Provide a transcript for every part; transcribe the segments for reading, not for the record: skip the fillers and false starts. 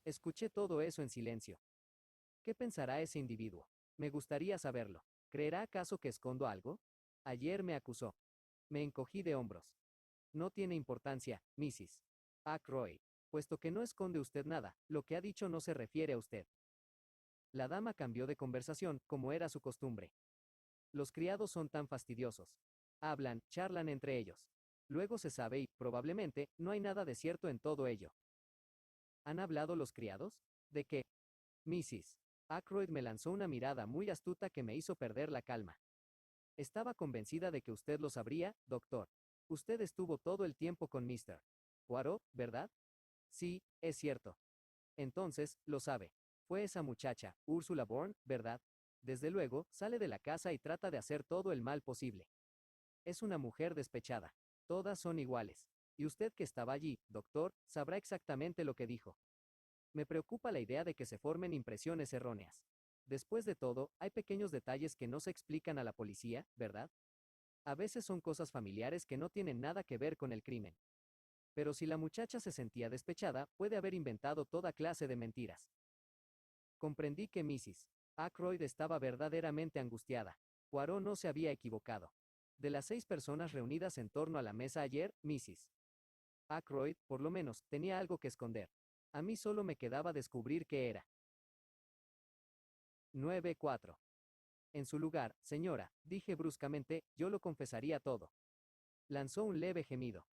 Escuché todo eso en silencio. ¿Qué pensará ese individuo? Me gustaría saberlo. ¿Creerá acaso que escondo algo? Ayer me acusó. Me encogí de hombros. No tiene importancia, Mrs. Ackroyd, puesto que no esconde usted nada, lo que ha dicho no se refiere a usted. La dama cambió de conversación, como era su costumbre. Los criados son tan fastidiosos. Hablan, charlan entre ellos. Luego se sabe y, probablemente, no hay nada de cierto en todo ello. ¿Han hablado los criados? ¿De qué? Mrs. Ackroyd me lanzó una mirada muy astuta que me hizo perder la calma. Estaba convencida de que usted lo sabría, doctor. Usted estuvo todo el tiempo con Mr. Poirot, ¿verdad? Sí, es cierto. Entonces, lo sabe. Fue esa muchacha, Ursula Bourne, ¿verdad? Desde luego, sale de la casa y trata de hacer todo el mal posible. Es una mujer despechada. Todas son iguales. Y usted que estaba allí, doctor, sabrá exactamente lo que dijo. Me preocupa la idea de que se formen impresiones erróneas. Después de todo, hay pequeños detalles que no se explican a la policía, ¿verdad? A veces son cosas familiares que no tienen nada que ver con el crimen. Pero si la muchacha se sentía despechada, puede haber inventado toda clase de mentiras. Comprendí que Mrs. Ackroyd estaba verdaderamente angustiada. Poirot no se había equivocado. De las 6 personas reunidas en torno a la mesa ayer, Mrs. Ackroyd, por lo menos, tenía algo que esconder. A mí solo me quedaba descubrir qué era. 9-4. En su lugar, señora, dije bruscamente, yo lo confesaría todo. Lanzó un leve gemido.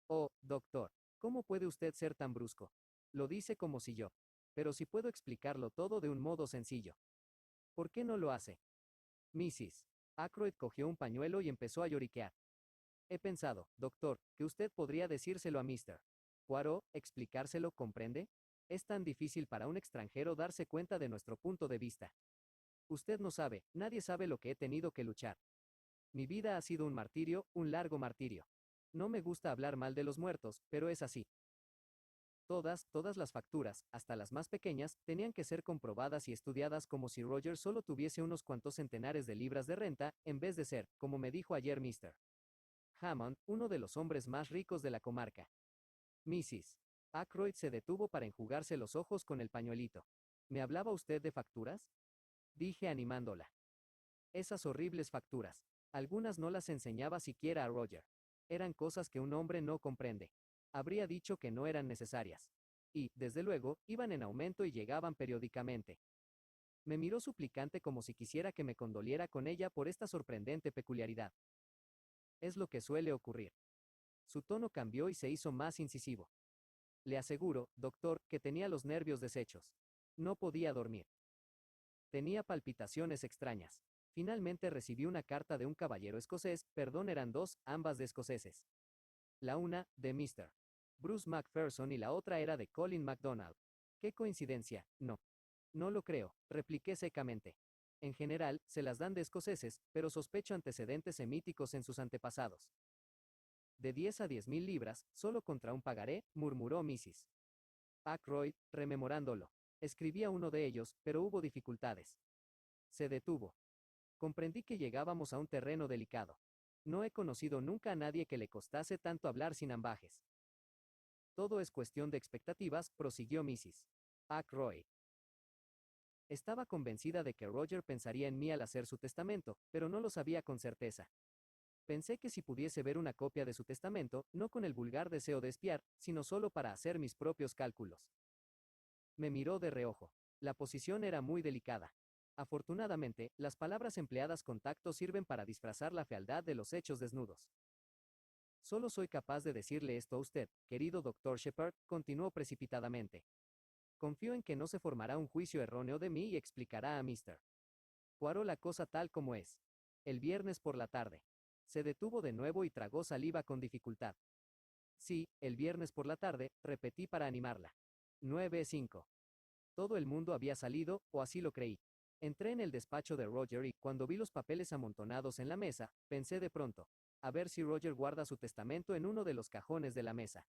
Oh, doctor, ¿cómo puede usted ser tan brusco? Lo dice como si yo. Pero si puedo explicarlo todo de un modo sencillo. ¿Por qué no lo hace? Mrs. Ackroyd cogió un pañuelo y empezó a lloriquear. He pensado, doctor, que usted podría decírselo a Mr. Poirot, explicárselo, ¿comprende? Es tan difícil para un extranjero darse cuenta de nuestro punto de vista. Usted no sabe, nadie sabe lo que he tenido que luchar. Mi vida ha sido un martirio, un largo martirio. No me gusta hablar mal de los muertos, pero es así. Todas las facturas, hasta las más pequeñas, tenían que ser comprobadas y estudiadas como si Roger solo tuviese unos cuantos centenares de libras de renta, en vez de ser, como me dijo ayer Mr. Hammond, uno de los hombres más ricos de la comarca. Mrs. Ackroyd se detuvo para enjugarse los ojos con el pañuelito. ¿Me hablaba usted de facturas? Dije animándola. Esas horribles facturas. Algunas no las enseñaba siquiera a Roger. Eran cosas que un hombre no comprende. Habría dicho que no eran necesarias. Y, desde luego, iban en aumento y llegaban periódicamente. Me miró suplicante como si quisiera que me condoliera con ella por esta sorprendente peculiaridad. Es lo que suele ocurrir. Su tono cambió y se hizo más incisivo. Le aseguro, doctor, que tenía los nervios deshechos. No podía dormir. Tenía palpitaciones extrañas. Finalmente recibí una carta de un caballero escocés, perdón, eran dos, ambas de escoceses. La una, de Mr. Bruce Macpherson y la otra era de Colin MacDonald. ¿Qué coincidencia? No. No lo creo, repliqué secamente. En general, se las dan de escoceses, pero sospecho antecedentes semíticos en sus antepasados. De 10 a 10.000 libras, solo contra un pagaré, murmuró Mrs. Ackroyd, rememorándolo. Escribía uno de ellos, pero hubo dificultades. Se detuvo. Comprendí que llegábamos a un terreno delicado. No he conocido nunca a nadie que le costase tanto hablar sin ambajes. Todo es cuestión de expectativas, prosiguió Mrs. Ackroyd. Estaba convencida de que Roger pensaría en mí al hacer su testamento, pero no lo sabía con certeza. Pensé que si pudiese ver una copia de su testamento, no con el vulgar deseo de espiar, sino solo para hacer mis propios cálculos. Me miró de reojo. La posición era muy delicada. Afortunadamente, las palabras empleadas con tacto sirven para disfrazar la fealdad de los hechos desnudos. Solo soy capaz de decirle esto a usted, querido doctor Shepard, continuó precipitadamente. Confío en que no se formará un juicio erróneo de mí y explicará a Mr. Poirot la cosa tal como es. El viernes por la tarde. Se detuvo de nuevo y tragó saliva con dificultad. Sí, el viernes por la tarde, repetí para animarla. 9:05. Todo el mundo había salido, o así lo creí. Entré en el despacho de Roger y, cuando vi los papeles amontonados en la mesa, pensé de pronto, a ver si Roger guarda su testamento en uno de los cajones de la mesa.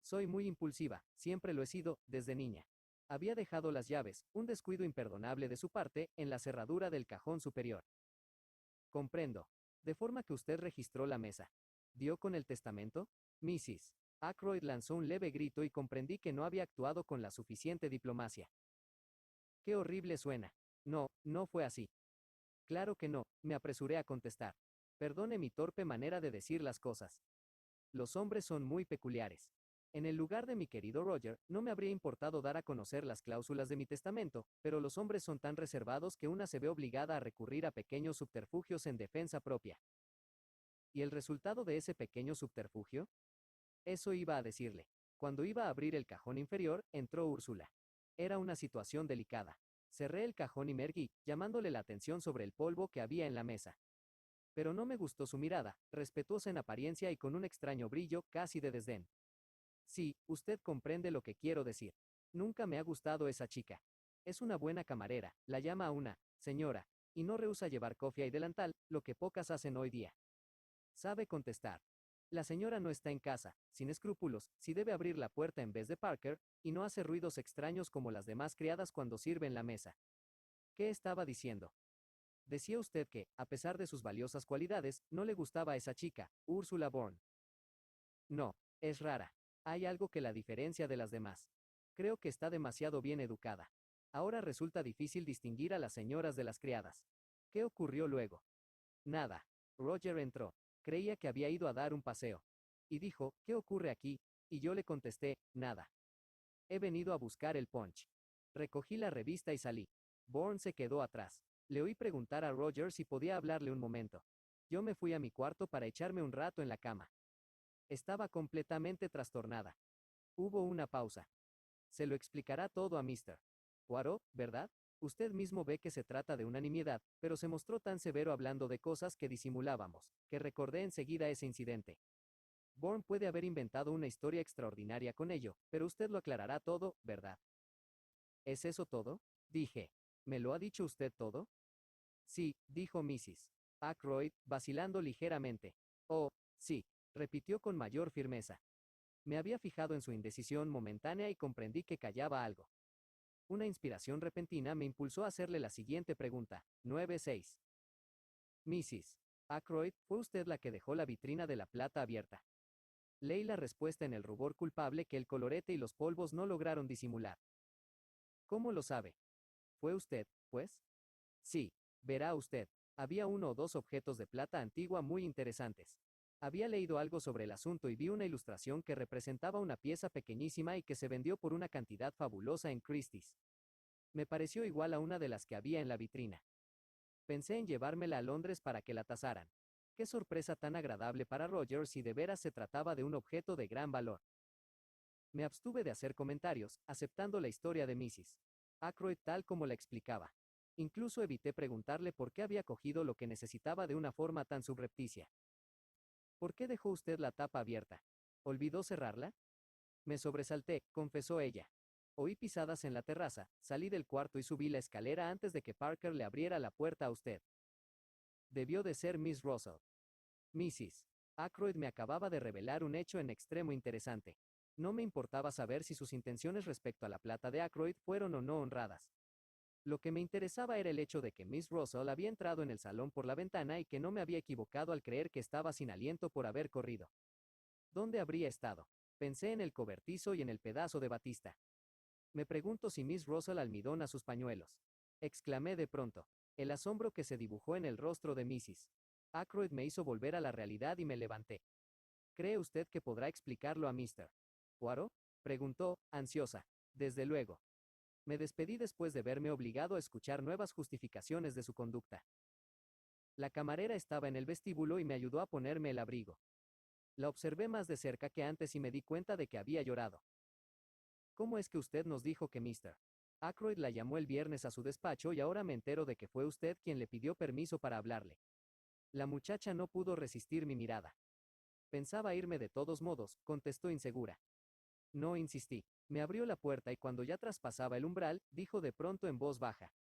Soy muy impulsiva, siempre lo he sido, desde niña. Había dejado las llaves, un descuido imperdonable de su parte, en la cerradura del cajón superior. Comprendo. De forma que usted registró la mesa. ¿Dio con el testamento? Mrs. Aykroyd lanzó un leve grito y comprendí que no había actuado con la suficiente diplomacia. ¡Qué horrible suena! No, no fue así. Claro que no, me apresuré a contestar. Perdone mi torpe manera de decir las cosas. Los hombres son muy peculiares. En el lugar de mi querido Roger, no me habría importado dar a conocer las cláusulas de mi testamento, pero los hombres son tan reservados que una se ve obligada a recurrir a pequeños subterfugios en defensa propia. ¿Y el resultado de ese pequeño subterfugio? Eso iba a decirle. Cuando iba a abrir el cajón inferior, entró Úrsula. Era una situación delicada. Cerré el cajón y me erguí, llamándole la atención sobre el polvo que había en la mesa. Pero no me gustó su mirada, respetuosa en apariencia y con un extraño brillo, casi de desdén. Sí, usted comprende lo que quiero decir. Nunca me ha gustado esa chica. Es una buena camarera, la llama a una señora, y no rehúsa llevar cofia y delantal, lo que pocas hacen hoy día. Sabe contestar. La señora no está en casa, sin escrúpulos, si debe abrir la puerta en vez de Parker, y no hace ruidos extraños como las demás criadas cuando sirven la mesa. ¿Qué estaba diciendo? Decía usted que, a pesar de sus valiosas cualidades, no le gustaba a esa chica, Úrsula Bourne. No, es rara. Hay algo que la diferencia de las demás. Creo que está demasiado bien educada. Ahora resulta difícil distinguir a las señoras de las criadas. ¿Qué ocurrió luego? Nada. Roger entró. Creía que había ido a dar un paseo. Y dijo, ¿qué ocurre aquí? Y yo le contesté, nada. He venido a buscar el punch. Recogí la revista y salí. Bourne se quedó atrás. Le oí preguntar a Roger si podía hablarle un momento. Yo me fui a mi cuarto para echarme un rato en la cama. Estaba completamente trastornada. Hubo una pausa. Se lo explicará todo a Mr. Poirot, ¿verdad? Usted mismo ve que se trata de una nimiedad, pero se mostró tan severo hablando de cosas que disimulábamos, que recordé enseguida ese incidente. Bourne puede haber inventado una historia extraordinaria con ello, pero usted lo aclarará todo, ¿verdad? ¿Es eso todo? Dije. ¿Me lo ha dicho usted todo? Sí, dijo Mrs. Aykroyd, vacilando ligeramente. Oh, sí, repitió con mayor firmeza. Me había fijado en su indecisión momentánea y comprendí que callaba algo. Una inspiración repentina me impulsó a hacerle la siguiente pregunta. 9-6. Mrs. Aykroyd, ¿fue usted la que dejó la vitrina de la plata abierta? Leí la respuesta en el rubor culpable que el colorete y los polvos no lograron disimular. ¿Cómo lo sabe? ¿Fue usted, pues? Sí, verá usted, había uno o dos objetos de plata antigua muy interesantes. Había leído algo sobre el asunto y vi una ilustración que representaba una pieza pequeñísima y que se vendió por una cantidad fabulosa en Christie's. Me pareció igual a una de las que había en la vitrina. Pensé en llevármela a Londres para que la tasaran. Qué sorpresa tan agradable para Roger si de veras se trataba de un objeto de gran valor. Me abstuve de hacer comentarios, aceptando la historia de Mrs. Aykroyd tal como la explicaba. Incluso evité preguntarle por qué había cogido lo que necesitaba de una forma tan subrepticia. ¿Por qué dejó usted la tapa abierta? ¿Olvidó cerrarla? Me sobresalté, confesó ella. Oí pisadas en la terraza, salí del cuarto y subí la escalera antes de que Parker le abriera la puerta a usted. Debió de ser Miss Russell. Mrs. Aykroyd me acababa de revelar un hecho en extremo interesante. No me importaba saber si sus intenciones respecto a la plata de Aykroyd fueron o no honradas. Lo que me interesaba era el hecho de que Miss Russell había entrado en el salón por la ventana y que no me había equivocado al creer que estaba sin aliento por haber corrido. ¿Dónde habría estado? Pensé en el cobertizo y en el pedazo de batista. Me pregunto si Miss Russell almidona sus pañuelos. Exclamé de pronto. El asombro que se dibujó en el rostro de Mrs. Aykroyd me hizo volver a la realidad y me levanté. ¿Cree usted que podrá explicarlo a Mr. Poirot? Preguntó, ansiosa. Desde luego. Me despedí después de verme obligado a escuchar nuevas justificaciones de su conducta. La camarera estaba en el vestíbulo y me ayudó a ponerme el abrigo. La observé más de cerca que antes y me di cuenta de que había llorado. ¿Cómo es que usted nos dijo que Mr. Aykroyd la llamó el viernes a su despacho y ahora me entero de que fue usted quien le pidió permiso para hablarle? La muchacha no pudo resistir mi mirada. Pensaba irme de todos modos, contestó insegura. No insistí. Me abrió la puerta y cuando ya traspasaba el umbral, dijo de pronto en voz baja.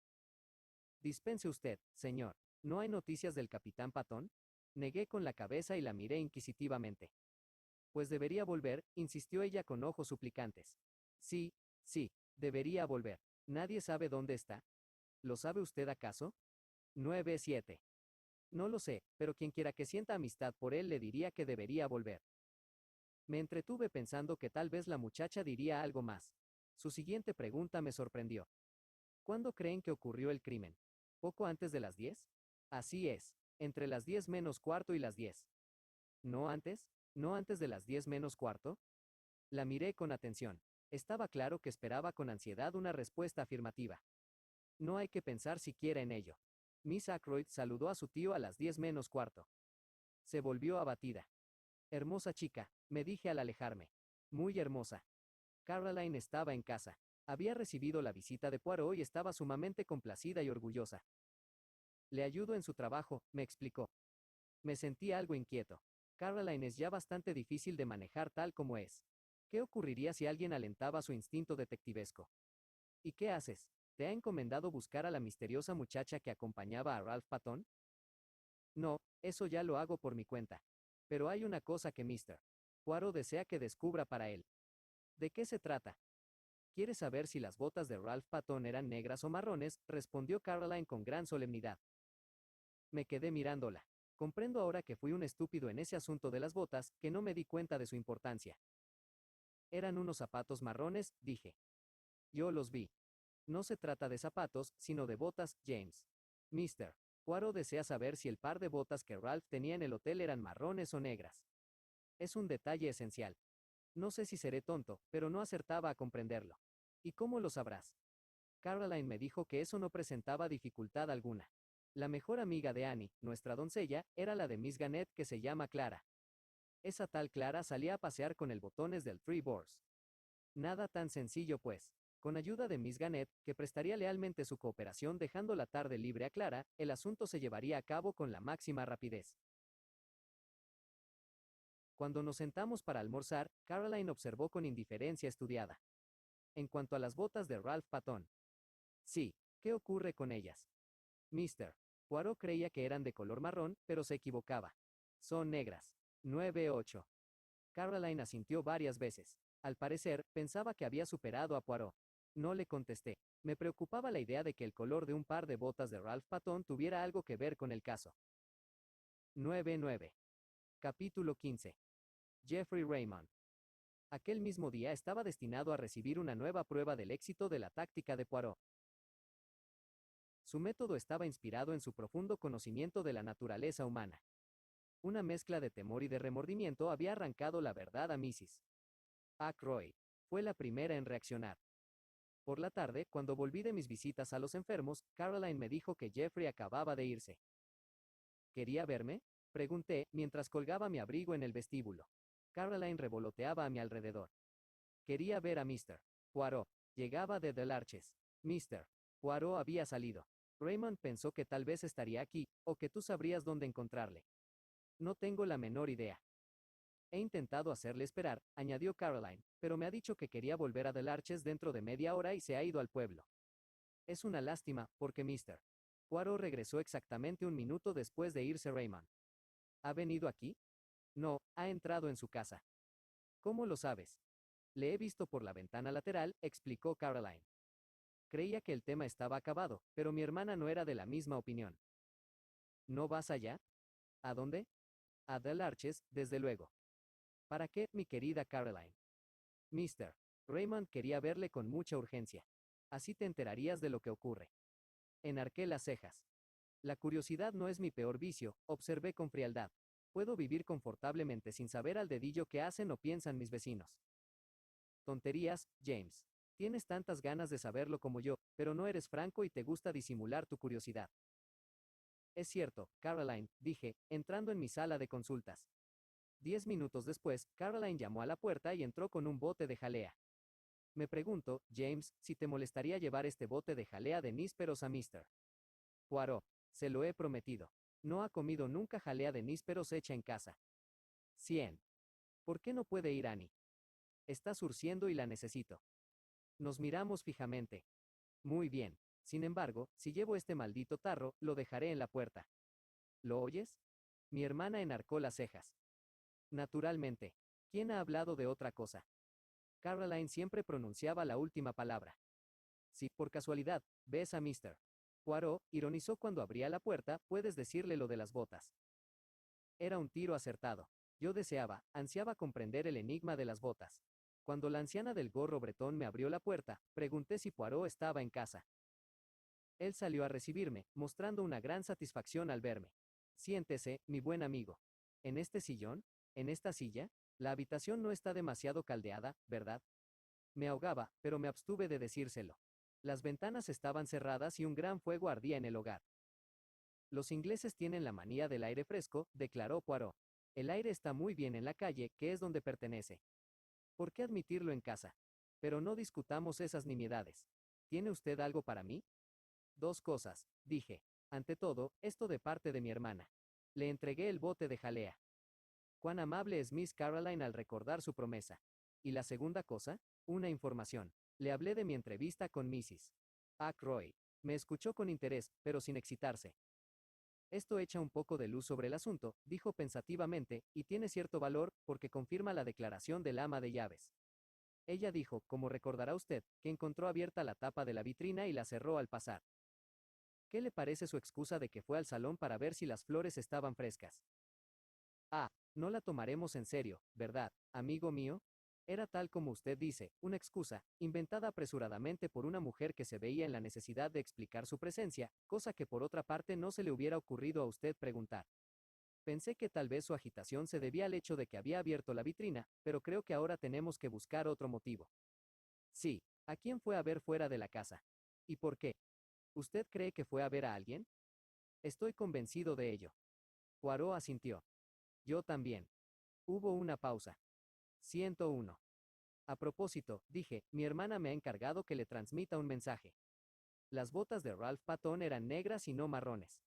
Dispense usted, señor. ¿No hay noticias del capitán Patton? Negué con la cabeza y la miré inquisitivamente. Pues debería volver, insistió ella con ojos suplicantes. Sí, sí, debería volver. ¿Nadie sabe dónde está? ¿Lo sabe usted acaso? 9-7. No lo sé, pero quien quiera que sienta amistad por él le diría que debería volver. Me entretuve pensando que tal vez la muchacha diría algo más. Su siguiente pregunta me sorprendió. ¿Cuándo creen que ocurrió el crimen? ¿Poco antes de las 10? Así es, entre las 10 menos cuarto y las 10. ¿No antes? ¿No antes de las 10 menos cuarto? La miré con atención. Estaba claro que esperaba con ansiedad una respuesta afirmativa. No hay que pensar siquiera en ello. Miss Ackroyd saludó a su tío a las 10 menos cuarto. Se volvió abatida. Hermosa chica, me dije al alejarme. Muy hermosa. Caroline estaba en casa. Había recibido la visita de Poirot y estaba sumamente complacida y orgullosa. Le ayudo en su trabajo, me explicó. Me sentí algo inquieto. Caroline es ya bastante difícil de manejar tal como es. ¿Qué ocurriría si alguien alentaba su instinto detectivesco? ¿Y qué haces? ¿Te ha encomendado buscar a la misteriosa muchacha que acompañaba a Ralph Patton? No, eso ya lo hago por mi cuenta. Pero hay una cosa que Mr. Poirot desea que descubra para él. ¿De qué se trata? ¿Quiere saber si las botas de Ralph Patton eran negras o marrones?, respondió Caroline con gran solemnidad. Me quedé mirándola. Comprendo ahora que fui un estúpido en ese asunto de las botas, que no me di cuenta de su importancia. Eran unos zapatos marrones, dije. Yo los vi. No se trata de zapatos, sino de botas, James. Mr. Poirot desea saber si el par de botas que Ralph tenía en el hotel eran marrones o negras. Es un detalle esencial. No sé si seré tonto, pero no acertaba a comprenderlo. ¿Y cómo lo sabrás? Caroline me dijo que eso no presentaba dificultad alguna. La mejor amiga de Annie, nuestra doncella, era la de Miss Gannett, que se llama Clara. Esa tal Clara salía a pasear con el botones del Three Boars. Nada tan sencillo pues. Con ayuda de Miss Gannett, que prestaría lealmente su cooperación dejando la tarde libre a Clara, el asunto se llevaría a cabo con la máxima rapidez. Cuando nos sentamos para almorzar, Caroline observó con indiferencia estudiada. En cuanto a las botas de Ralph Patton. Sí, ¿qué ocurre con ellas? Mr. Poirot creía que eran de color marrón, pero se equivocaba. Son negras. 9-8. Caroline asintió varias veces. Al parecer, pensaba que había superado a Poirot. No le contesté. Me preocupaba la idea de que el color de un par de botas de Ralph Patton tuviera algo que ver con el caso. 9-9. Capítulo 15. Jeffrey Raymond. Aquel mismo día estaba destinado a recibir una nueva prueba del éxito de la táctica de Poirot. Su método estaba inspirado en su profundo conocimiento de la naturaleza humana. Una mezcla de temor y de remordimiento había arrancado la verdad a Mrs. Ackroyd. Fue la primera en reaccionar. Por la tarde, cuando volví de mis visitas a los enfermos, Caroline me dijo que Jeffrey acababa de irse. ¿Quería verme?, pregunté, mientras colgaba mi abrigo en el vestíbulo. Caroline revoloteaba a mi alrededor. Quería ver a Mr. Poirot. Llegaba de The Larches. Mr. Poirot había salido. Raymond pensó que tal vez estaría aquí, o que tú sabrías dónde encontrarle. No tengo la menor idea. He intentado hacerle esperar, añadió Caroline, pero me ha dicho que quería volver a The Larches dentro de media hora y se ha ido al pueblo. Es una lástima, porque Mr. Poirot regresó exactamente un minuto después de irse Raymond. ¿Ha venido aquí? No, ha entrado en su casa. ¿Cómo lo sabes? Le he visto por la ventana lateral, explicó Caroline. Creía que el tema estaba acabado, pero mi hermana no era de la misma opinión. ¿No vas allá? ¿A dónde? A The Larches, desde luego. ¿Para qué, mi querida Caroline? Mr. Raymond quería verle con mucha urgencia. Así te enterarías de lo que ocurre. Enarqué las cejas. La curiosidad no es mi peor vicio, observé con frialdad. Puedo vivir confortablemente sin saber al dedillo qué hacen o piensan mis vecinos. Tonterías, James. Tienes tantas ganas de saberlo como yo, pero no eres franco y te gusta disimular tu curiosidad. Es cierto, Caroline, dije, entrando en mi sala de consultas. 10 minutos después, Caroline llamó a la puerta y entró con un bote de jalea. Me pregunto, James, si te molestaría llevar este bote de jalea de nísperos a Mr. Poirot. Se lo he prometido. No ha comido nunca jalea de nísperos hecha en casa. 100. ¿Por qué no puede ir Annie? Está surciendo y la necesito. Nos miramos fijamente. Muy bien. Sin embargo, si llevo este maldito tarro, lo dejaré en la puerta. ¿Lo oyes? Mi hermana enarcó las cejas. Naturalmente. ¿Quién ha hablado de otra cosa? Caroline siempre pronunciaba la última palabra. Si, por casualidad, ves a Mr. Poirot, ironizó cuando abría la puerta, puedes decirle lo de las botas. Era un tiro acertado. Yo ansiaba comprender el enigma de las botas. Cuando la anciana del gorro bretón me abrió la puerta, pregunté si Poirot estaba en casa. Él salió a recibirme, mostrando una gran satisfacción al verme. Siéntese, mi buen amigo. ¿En este sillón? ¿En esta silla? La habitación no está demasiado caldeada, ¿verdad? Me ahogaba, pero me abstuve de decírselo. Las ventanas estaban cerradas y un gran fuego ardía en el hogar. Los ingleses tienen la manía del aire fresco, declaró Poirot. El aire está muy bien en la calle, que es donde pertenece. ¿Por qué admitirlo en casa? Pero no discutamos esas nimiedades. ¿Tiene usted algo para mí? Dos cosas, dije. Ante todo, esto de parte de mi hermana. Le entregué el bote de jalea. Cuán amable es Miss Caroline al recordar su promesa. Y la segunda cosa, una información. Le hablé de mi entrevista con Mrs. Ackroyd. Me escuchó con interés, pero sin excitarse. Esto echa un poco de luz sobre el asunto, dijo pensativamente, y tiene cierto valor, porque confirma la declaración del ama de llaves. Ella dijo, como recordará usted, que encontró abierta la tapa de la vitrina y la cerró al pasar. ¿Qué le parece su excusa de que fue al salón para ver si las flores estaban frescas? Ah, no la tomaremos en serio, ¿verdad, amigo mío? Era tal como usted dice, una excusa, inventada apresuradamente por una mujer que se veía en la necesidad de explicar su presencia, cosa que por otra parte no se le hubiera ocurrido a usted preguntar. Pensé que tal vez su agitación se debía al hecho de que había abierto la vitrina, pero creo que ahora tenemos que buscar otro motivo. Sí, ¿a quién fue a ver fuera de la casa? ¿Y por qué? ¿Usted cree que fue a ver a alguien? Estoy convencido de ello. Poirot asintió. Yo también. Hubo una pausa. 101. A propósito, dije, mi hermana me ha encargado que le transmita un mensaje. Las botas de Ralph Patton eran negras y no marrones.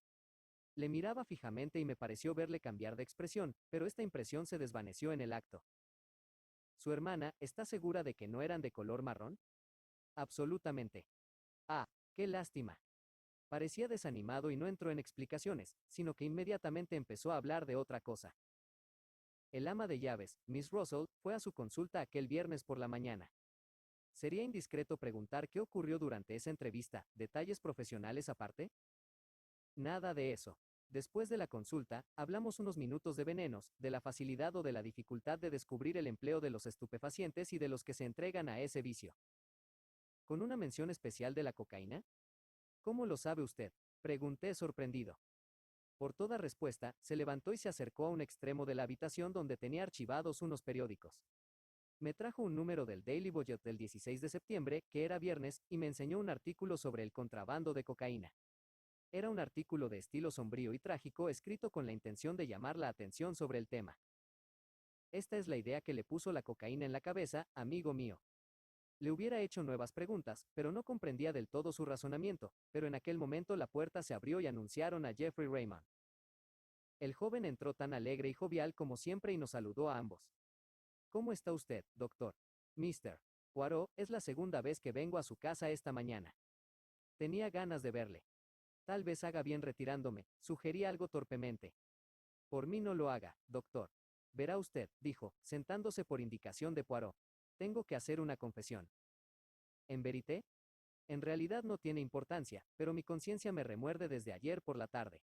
Le miraba fijamente y me pareció verle cambiar de expresión, pero esta impresión se desvaneció en el acto. ¿Su hermana está segura de que no eran de color marrón? Absolutamente. Ah, qué lástima. Parecía desanimado y no entró en explicaciones, sino que inmediatamente empezó a hablar de otra cosa. El ama de llaves, Miss Russell, fue a su consulta aquel viernes por la mañana. ¿Sería indiscreto preguntar qué ocurrió durante esa entrevista, detalles profesionales aparte? Nada de eso. Después de la consulta, hablamos unos minutos de venenos, de la facilidad o de la dificultad de descubrir el empleo de los estupefacientes y de los que se entregan a ese vicio. ¿Con una mención especial de la cocaína? ¿Cómo lo sabe usted? Pregunté sorprendido. Por toda respuesta, se levantó y se acercó a un extremo de la habitación donde tenía archivados unos periódicos. Me trajo un número del Daily Budget del 16 de septiembre, que era viernes, y me enseñó un artículo sobre el contrabando de cocaína. Era un artículo de estilo sombrío y trágico escrito con la intención de llamar la atención sobre el tema. Esta es la idea que le puso la cocaína en la cabeza, amigo mío. Le hubiera hecho nuevas preguntas, pero no comprendía del todo su razonamiento, pero en aquel momento la puerta se abrió y anunciaron a Jeffrey Raymond. El joven entró tan alegre y jovial como siempre y nos saludó a ambos. ¿Cómo está usted, doctor? Mr. Poirot, es la segunda vez que vengo a su casa esta mañana. Tenía ganas de verle. Tal vez haga bien retirándome, sugerí algo torpemente. Por mí no lo haga, doctor. Verá usted, dijo, sentándose por indicación de Poirot. Tengo que hacer una confesión. ¿En verité? En realidad no tiene importancia, pero mi conciencia me remuerde desde ayer por la tarde.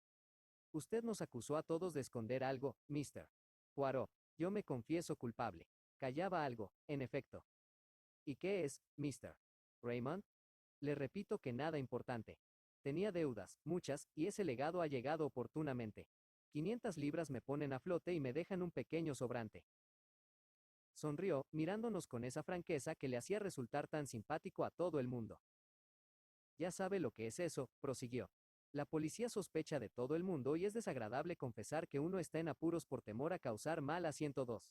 Usted nos acusó a todos de esconder algo, Mr. Poirot. Yo me confieso culpable. Callaba algo, en efecto. ¿Y qué es, Mr. Raymond? Le repito que nada importante. Tenía deudas, muchas, y ese legado ha llegado oportunamente. 500 libras me ponen a flote y me dejan un pequeño sobrante. Sonrió, mirándonos con esa franqueza que le hacía resultar tan simpático a todo el mundo. Ya sabe lo que es eso, prosiguió. La policía sospecha de todo el mundo y es desagradable confesar que uno está en apuros por temor a causar mal a 102.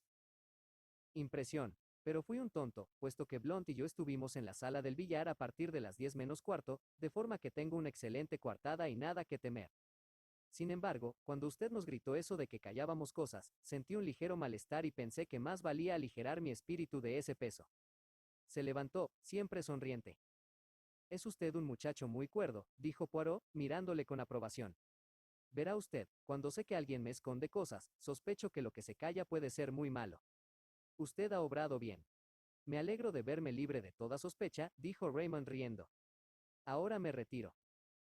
Impresión. Pero fui un tonto, puesto que Blunt y yo estuvimos en la sala del billar a partir de las 10 menos cuarto, de forma que tengo una excelente coartada y nada que temer. Sin embargo, cuando usted nos gritó eso de que callábamos cosas, sentí un ligero malestar y pensé que más valía aligerar mi espíritu de ese peso. Se levantó, siempre sonriente. Es usted un muchacho muy cuerdo, dijo Poirot, mirándole con aprobación. Verá usted, cuando sé que alguien me esconde cosas, sospecho que lo que se calla puede ser muy malo. Usted ha obrado bien. Me alegro de verme libre de toda sospecha, dijo Raymond riendo. Ahora me retiro.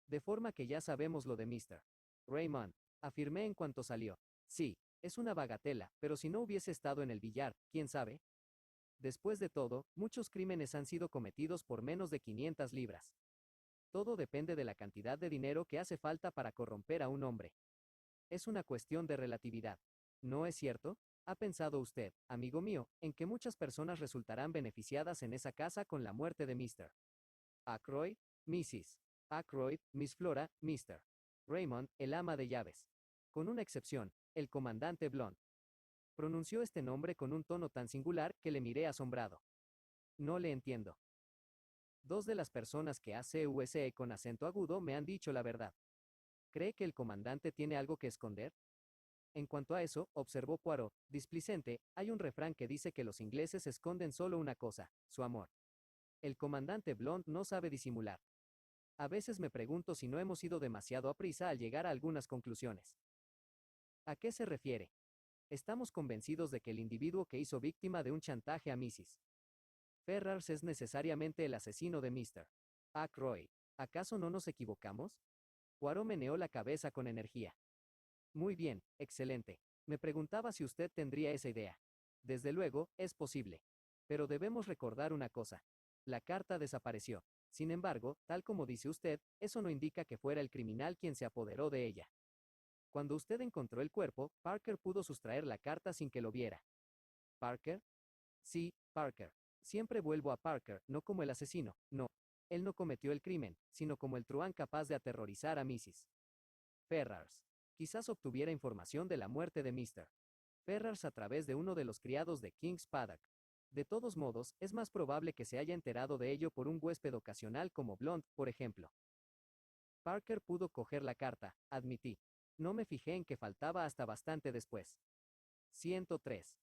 De forma que ya sabemos lo de Mr. Raymond, afirmé en cuanto salió. Sí, Es una bagatela, pero si no hubiese estado en el billar, ¿quién sabe? Después de todo, muchos crímenes han sido cometidos por menos de 500 libras. Todo depende de la cantidad de dinero que hace falta para corromper a un hombre. Es una cuestión de relatividad. ¿No es cierto? ¿Ha pensado usted, amigo mío, en que muchas personas resultarán beneficiadas en esa casa con la muerte de Mr. Ackroyd, Mrs. Ackroyd, Miss Flora, Mr. Raymond, el ama de llaves? Con una excepción, el comandante Blond. Pronunció este nombre con un tono tan singular que le miré asombrado. No le entiendo. Dos de las personas que hace con acento agudo me han dicho la verdad. ¿Cree que el comandante tiene algo que esconder? En cuanto a eso, observó Poirot, displicente, hay un refrán que dice que los ingleses esconden solo una cosa, su amor. El comandante Blond no sabe disimular. A veces me pregunto si no hemos ido demasiado a prisa al llegar a algunas conclusiones. ¿A qué se refiere? Estamos convencidos de que el individuo que hizo víctima de un chantaje a Mrs. Ferrars es necesariamente el asesino de Mr. Ackroyd. ¿Acaso no nos equivocamos? Poirot meneó la cabeza con energía. Muy bien, excelente. Me preguntaba si usted tendría esa idea. Desde luego, es posible. Pero debemos recordar una cosa. La carta desapareció. Sin embargo, tal como dice usted, eso no indica que fuera el criminal quien se apoderó de ella. Cuando usted encontró el cuerpo, Parker pudo sustraer la carta sin que lo viera. ¿Parker? Sí, Parker. Siempre vuelvo a Parker, no como el asesino, no. Él no cometió el crimen, sino como el truán capaz de aterrorizar a Mrs. Ferrars. Quizás obtuviera información de la muerte de Mr. Ferrars a través de uno de los criados de King's Paddock. De todos modos, es más probable que se haya enterado de ello por un huésped ocasional como Blond, por ejemplo. Parker pudo coger la carta, admití. No me fijé en que faltaba hasta bastante después. 103.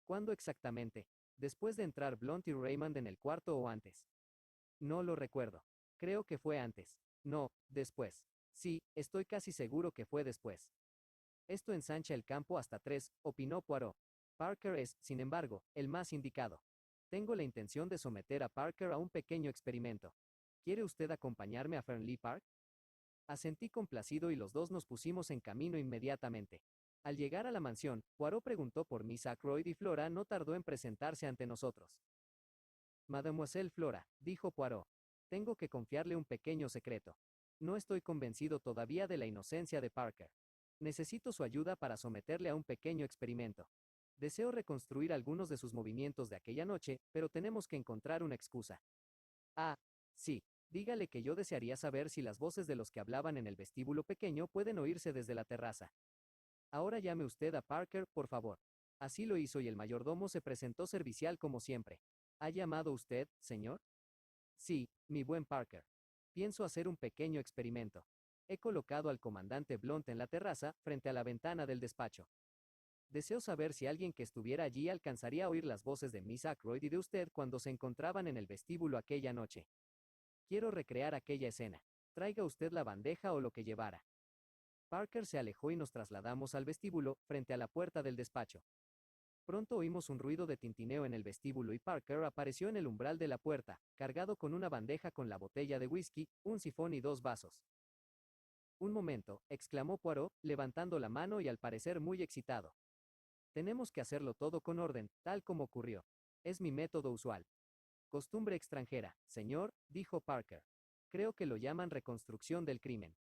¿Cuándo exactamente? ¿Después de entrar Blunt y Raymond en el cuarto o antes? No lo recuerdo. Creo que fue antes. No, después. Sí, estoy casi seguro que fue después. Esto ensancha el campo hasta 3, opinó Poirot. Parker es, sin embargo, el más indicado. Tengo la intención de someter a Parker a un pequeño experimento. ¿Quiere usted acompañarme a Fernley Park? Asentí complacido y los dos nos pusimos en camino inmediatamente. Al llegar a la mansión, Poirot preguntó por Miss Ackroyd y Flora no tardó en presentarse ante nosotros. Mademoiselle Flora, dijo Poirot, tengo que confiarle un pequeño secreto. No estoy convencido todavía de la inocencia de Parker. Necesito su ayuda para someterle a un pequeño experimento. Deseo reconstruir algunos de sus movimientos de aquella noche, pero tenemos que encontrar una excusa. Ah, sí, dígale que yo desearía saber si las voces de los que hablaban en el vestíbulo pequeño pueden oírse desde la terraza. Ahora llame usted a Parker, por favor. Así lo hizo y el mayordomo se presentó servicial como siempre. ¿Ha llamado usted, señor? Sí, mi buen Parker. Pienso hacer un pequeño experimento. He colocado al comandante Blunt en la terraza, frente a la ventana del despacho. Deseo saber si alguien que estuviera allí alcanzaría a oír las voces de Miss Ackroyd y de usted cuando se encontraban en el vestíbulo aquella noche. Quiero recrear aquella escena. Traiga usted la bandeja o lo que llevara. Parker se alejó y nos trasladamos al vestíbulo, frente a la puerta del despacho. Pronto oímos un ruido de tintineo en el vestíbulo y Parker apareció en el umbral de la puerta, cargado con una bandeja con la botella de whisky, un sifón y 2 vasos. Un momento, exclamó Poirot, levantando la mano y al parecer muy excitado. Tenemos que hacerlo todo con orden, tal como ocurrió. Es mi método usual. Costumbre extranjera, señor, dijo Parker. Creo que lo llaman reconstrucción del crimen.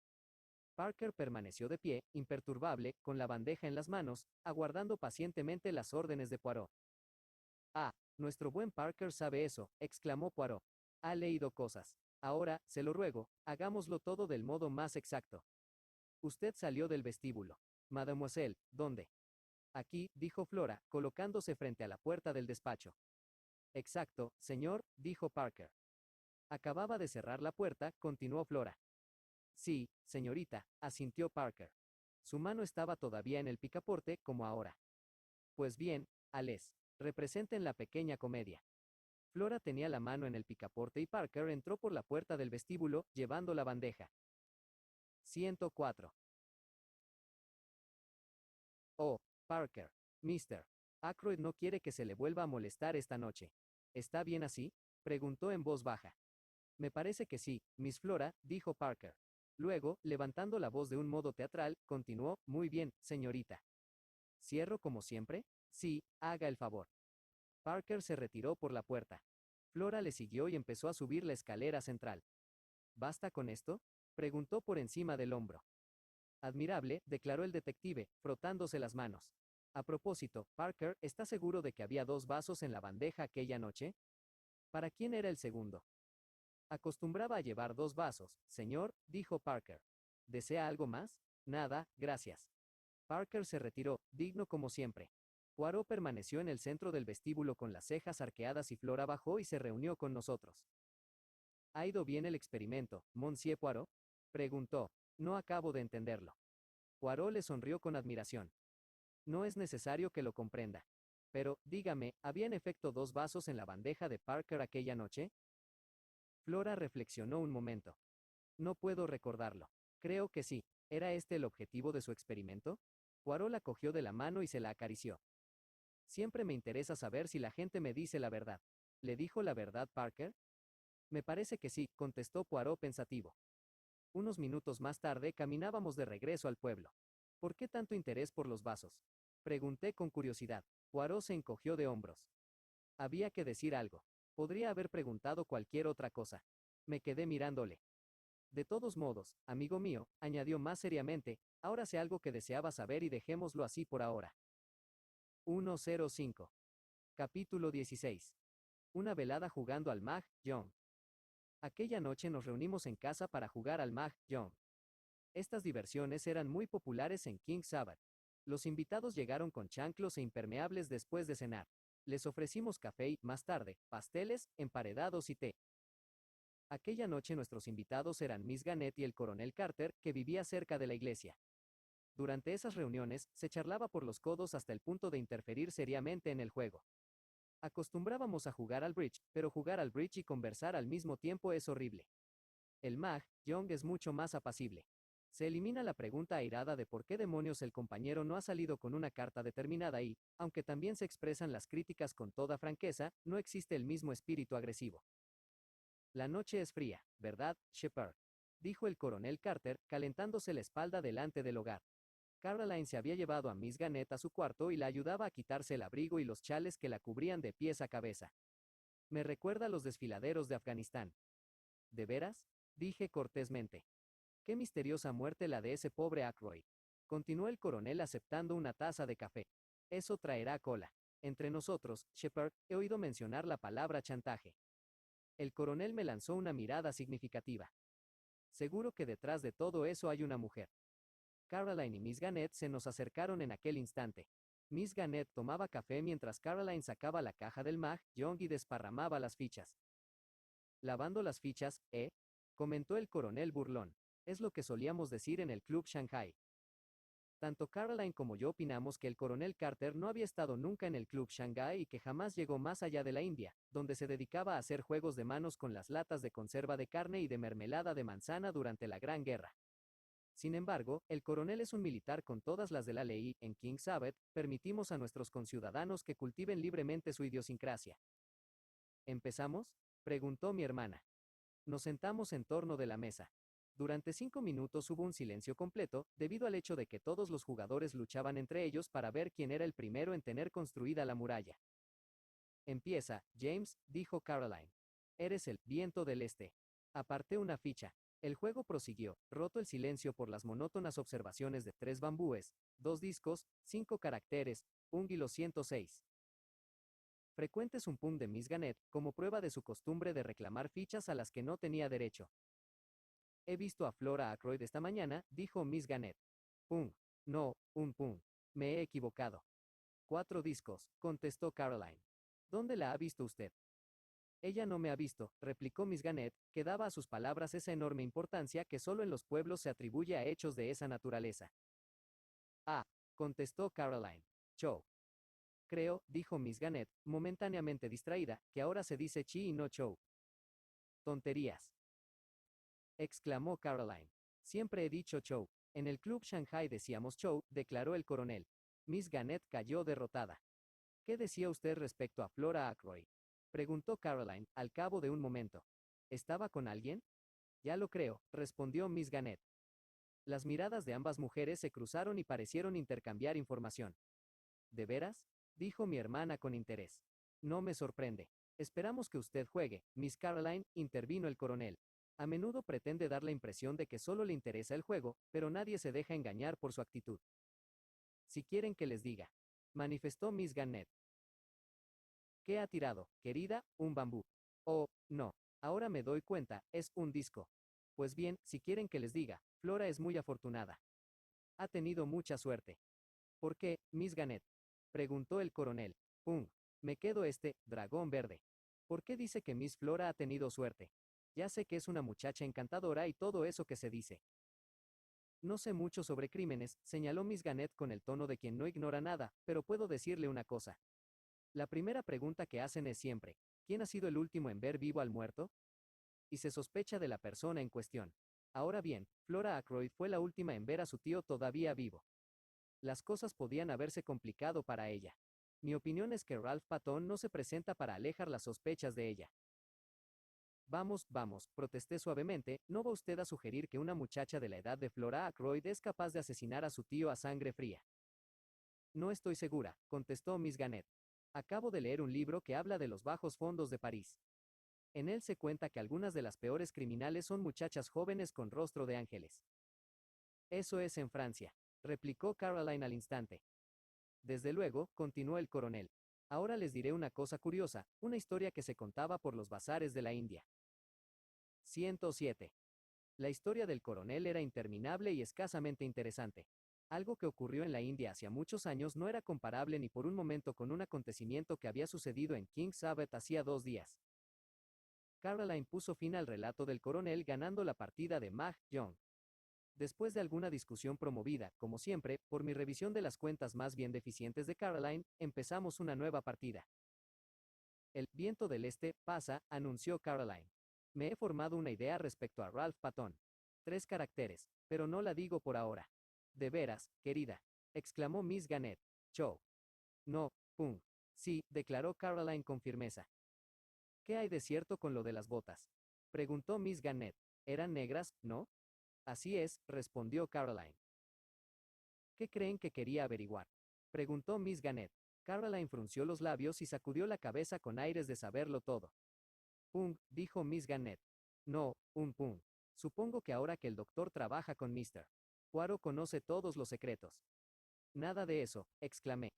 Parker permaneció de pie, imperturbable, con la bandeja en las manos, aguardando pacientemente las órdenes de Poirot. Ah, nuestro buen Parker sabe eso, exclamó Poirot. Ha leído cosas. Ahora, se lo ruego, hagámoslo todo del modo más exacto. Usted salió del vestíbulo. Mademoiselle, ¿dónde? Aquí, dijo Flora, colocándose frente a la puerta del despacho. Exacto, señor, dijo Parker. Acababa de cerrar la puerta, continuó Flora. Sí, señorita, asintió Parker. Su mano estaba todavía en el picaporte, como ahora. Pues bien, Ales, representen la pequeña comedia. Flora tenía la mano en el picaporte y Parker entró por la puerta del vestíbulo, llevando la bandeja. 104. Oh, Parker. Mr. Ackroyd no quiere que se le vuelva a molestar esta noche. ¿Está bien así? Preguntó en voz baja. Me parece que sí, Miss Flora, dijo Parker. Luego, levantando la voz de un modo teatral, continuó, muy bien, señorita. ¿Cierro como siempre? Sí, haga el favor. Parker se retiró por la puerta. Flora le siguió y empezó a subir la escalera central. ¿Basta con esto?, preguntó por encima del hombro. Admirable, declaró el detective, frotándose las manos. A propósito, Parker, ¿está seguro de que había 2 vasos en la bandeja aquella noche? ¿Para quién era el segundo? Acostumbraba a llevar 2 vasos, señor, dijo Parker. ¿Desea algo más? Nada, gracias. Parker se retiró, digno como siempre. Poirot permaneció en el centro del vestíbulo con las cejas arqueadas y Flora bajó y se reunió con nosotros. ¿Ha ido bien el experimento, Monsieur Poirot?, preguntó. No acabo de entenderlo. Poirot le sonrió con admiración. No es necesario que lo comprenda. Pero, dígame, ¿había en efecto 2 vasos en la bandeja de Parker aquella noche? Flora reflexionó un momento. No puedo recordarlo. Creo que sí. ¿Era este el objetivo de su experimento? Poirot la cogió de la mano y se la acarició. Siempre me interesa saber si la gente me dice la verdad. ¿Le dijo la verdad Parker? Me parece que sí, contestó Poirot pensativo. Unos minutos más tarde caminábamos de regreso al pueblo. ¿Por qué tanto interés por los vasos?, pregunté con curiosidad. Poirot se encogió de hombros. Había que decir algo. Podría haber preguntado cualquier otra cosa. Me quedé mirándole. De todos modos, amigo mío, añadió más seriamente, ahora sé algo que deseaba saber y dejémoslo así por ahora. 105. Capítulo 16. Una velada jugando al Mahjong. Aquella noche nos reunimos en casa para jugar al Mahjong. Estas diversiones eran muy populares en King Sabbath. Los invitados llegaron con chanclos e impermeables después de cenar. Les ofrecimos café y, más tarde, pasteles, emparedados y té. Aquella noche nuestros invitados eran Miss Gannett y el coronel Carter, que vivía cerca de la iglesia. Durante esas reuniones, se charlaba por los codos hasta el punto de interferir seriamente en el juego. Acostumbrábamos a jugar al bridge, pero jugar al bridge y conversar al mismo tiempo es horrible. El Mahjong es mucho más apacible. Se elimina la pregunta airada de por qué demonios el compañero no ha salido con una carta determinada y, aunque también se expresan las críticas con toda franqueza, no existe el mismo espíritu agresivo. La noche es fría, ¿verdad, Shepard?, dijo el coronel Carter, calentándose la espalda delante del hogar. Caroline se había llevado a Miss Gannett a su cuarto y la ayudaba a quitarse el abrigo y los chales que la cubrían de pies a cabeza. Me recuerda a los desfiladeros de Afganistán. ¿De veras?, dije cortésmente. Qué misteriosa muerte la de ese pobre Ackroyd. Continuó el coronel aceptando una taza de café. Eso traerá cola. Entre nosotros, Shepard, he oído mencionar la palabra chantaje. El coronel me lanzó una mirada significativa. Seguro que detrás de todo eso hay una mujer. Caroline y Miss Gannett se nos acercaron en aquel instante. Miss Gannett tomaba café mientras Caroline sacaba la caja del Mahjong y desparramaba las fichas. Lavando las fichas, comentó el coronel burlón. Es lo que solíamos decir en el Club Shanghai. Tanto Caroline como yo opinamos que el coronel Carter no había estado nunca en el Club Shanghai y que jamás llegó más allá de la India, donde se dedicaba a hacer juegos de manos con las latas de conserva de carne y de mermelada de manzana durante la Gran Guerra. Sin embargo, el coronel es un militar con todas las de la ley y, en King Sabbath, permitimos a nuestros conciudadanos que cultiven libremente su idiosincrasia. ¿Empezamos?, preguntó mi hermana. Nos sentamos en torno de la mesa. Durante 5 minutos hubo un silencio completo, debido al hecho de que todos los jugadores luchaban entre ellos para ver quién era el primero en tener construida la muralla. Empieza, James, dijo Caroline. Eres el viento del este. Aparté una ficha. El juego prosiguió, roto el silencio por las monótonas observaciones de 3 bambúes, 2 discos, 5 caracteres, un hilo 106. Frecuentes un pum de Miss Gannett, como prueba de su costumbre de reclamar fichas a las que no tenía derecho. He visto a Flora Ackroyd esta mañana, dijo Miss Gannett. Pum. No, un pum. Me he equivocado. 4 discos, contestó Caroline. ¿Dónde la ha visto usted? Ella no me ha visto, replicó Miss Gannett, que daba a sus palabras esa enorme importancia que solo en los pueblos se atribuye a hechos de esa naturaleza. Ah, contestó Caroline. Show. Creo, dijo Miss Gannett, momentáneamente distraída, que ahora se dice chi y no show. Tonterías, exclamó Caroline. Siempre he dicho show. En el Club Shanghai decíamos show, declaró el coronel. Miss Gannett cayó derrotada. ¿Qué decía usted respecto a Flora Ackroyd?, preguntó Caroline, al cabo de un momento. ¿Estaba con alguien? Ya lo creo, respondió Miss Gannett. Las miradas de ambas mujeres se cruzaron y parecieron intercambiar información. ¿De veras? Dijo mi hermana con interés. No me sorprende. Esperamos que usted juegue, Miss Caroline, intervino el coronel. A menudo pretende dar la impresión de que solo le interesa el juego, pero nadie se deja engañar por su actitud. Si quieren que les diga, manifestó Miss Garnett. ¿Qué ha tirado, querida? Un bambú. Oh, no. Ahora me doy cuenta, es un disco. Pues bien, si quieren que les diga, Flora es muy afortunada. Ha tenido mucha suerte. ¿Por qué, Miss Garnett? Preguntó el coronel. Me quedo este, dragón verde. ¿Por qué dice que Miss Flora ha tenido suerte? Ya sé que es una muchacha encantadora y todo eso que se dice. No sé mucho sobre crímenes, señaló Miss Garnett con el tono de quien no ignora nada, pero puedo decirle una cosa. La primera pregunta que hacen es siempre, ¿quién ha sido el último en ver vivo al muerto? Y se sospecha de la persona en cuestión. Ahora bien, Flora Ackroyd fue la última en ver a su tío todavía vivo. Las cosas podían haberse complicado para ella. Mi opinión es que Ralph Patton no se presenta para alejar las sospechas de ella. Vamos, vamos, protesté suavemente, ¿no va usted a sugerir que una muchacha de la edad de Flora Ackroyd es capaz de asesinar a su tío a sangre fría? No estoy segura, contestó Miss Garnett. Acabo de leer un libro que habla de los bajos fondos de París. En él se cuenta que algunas de las peores criminales son muchachas jóvenes con rostro de ángeles. Eso es en Francia, replicó Caroline al instante. Desde luego, continuó el coronel. Ahora les diré una cosa curiosa, una historia que se contaba por los bazares de la India. 107. La historia del coronel era interminable y escasamente interesante. Algo que ocurrió en la India hacía muchos años no era comparable ni por un momento con un acontecimiento que había sucedido en King Sabbath hacía 2 días. Caroline puso fin al relato del coronel ganando la partida de Mah Jong. Después de alguna discusión promovida, como siempre, por mi revisión de las cuentas más bien deficientes de Caroline, empezamos una nueva partida. El viento del este pasa, anunció Caroline. Me he formado una idea respecto a Ralph Patton. 3 caracteres, pero no la digo por ahora. De veras, querida, exclamó Miss Garnett. Cho. No, sí, declaró Caroline con firmeza. ¿Qué hay de cierto con lo de las botas? Preguntó Miss Garnett. ¿Eran negras, no? Así es, respondió Caroline. ¿Qué creen que quería averiguar? Preguntó Miss Garnett. Caroline frunció los labios y sacudió la cabeza con aires de saberlo todo. Dijo Miss Garnett. No, Supongo que ahora que el doctor trabaja con Mr. Poirot conoce todos los secretos. Nada de eso, exclamé.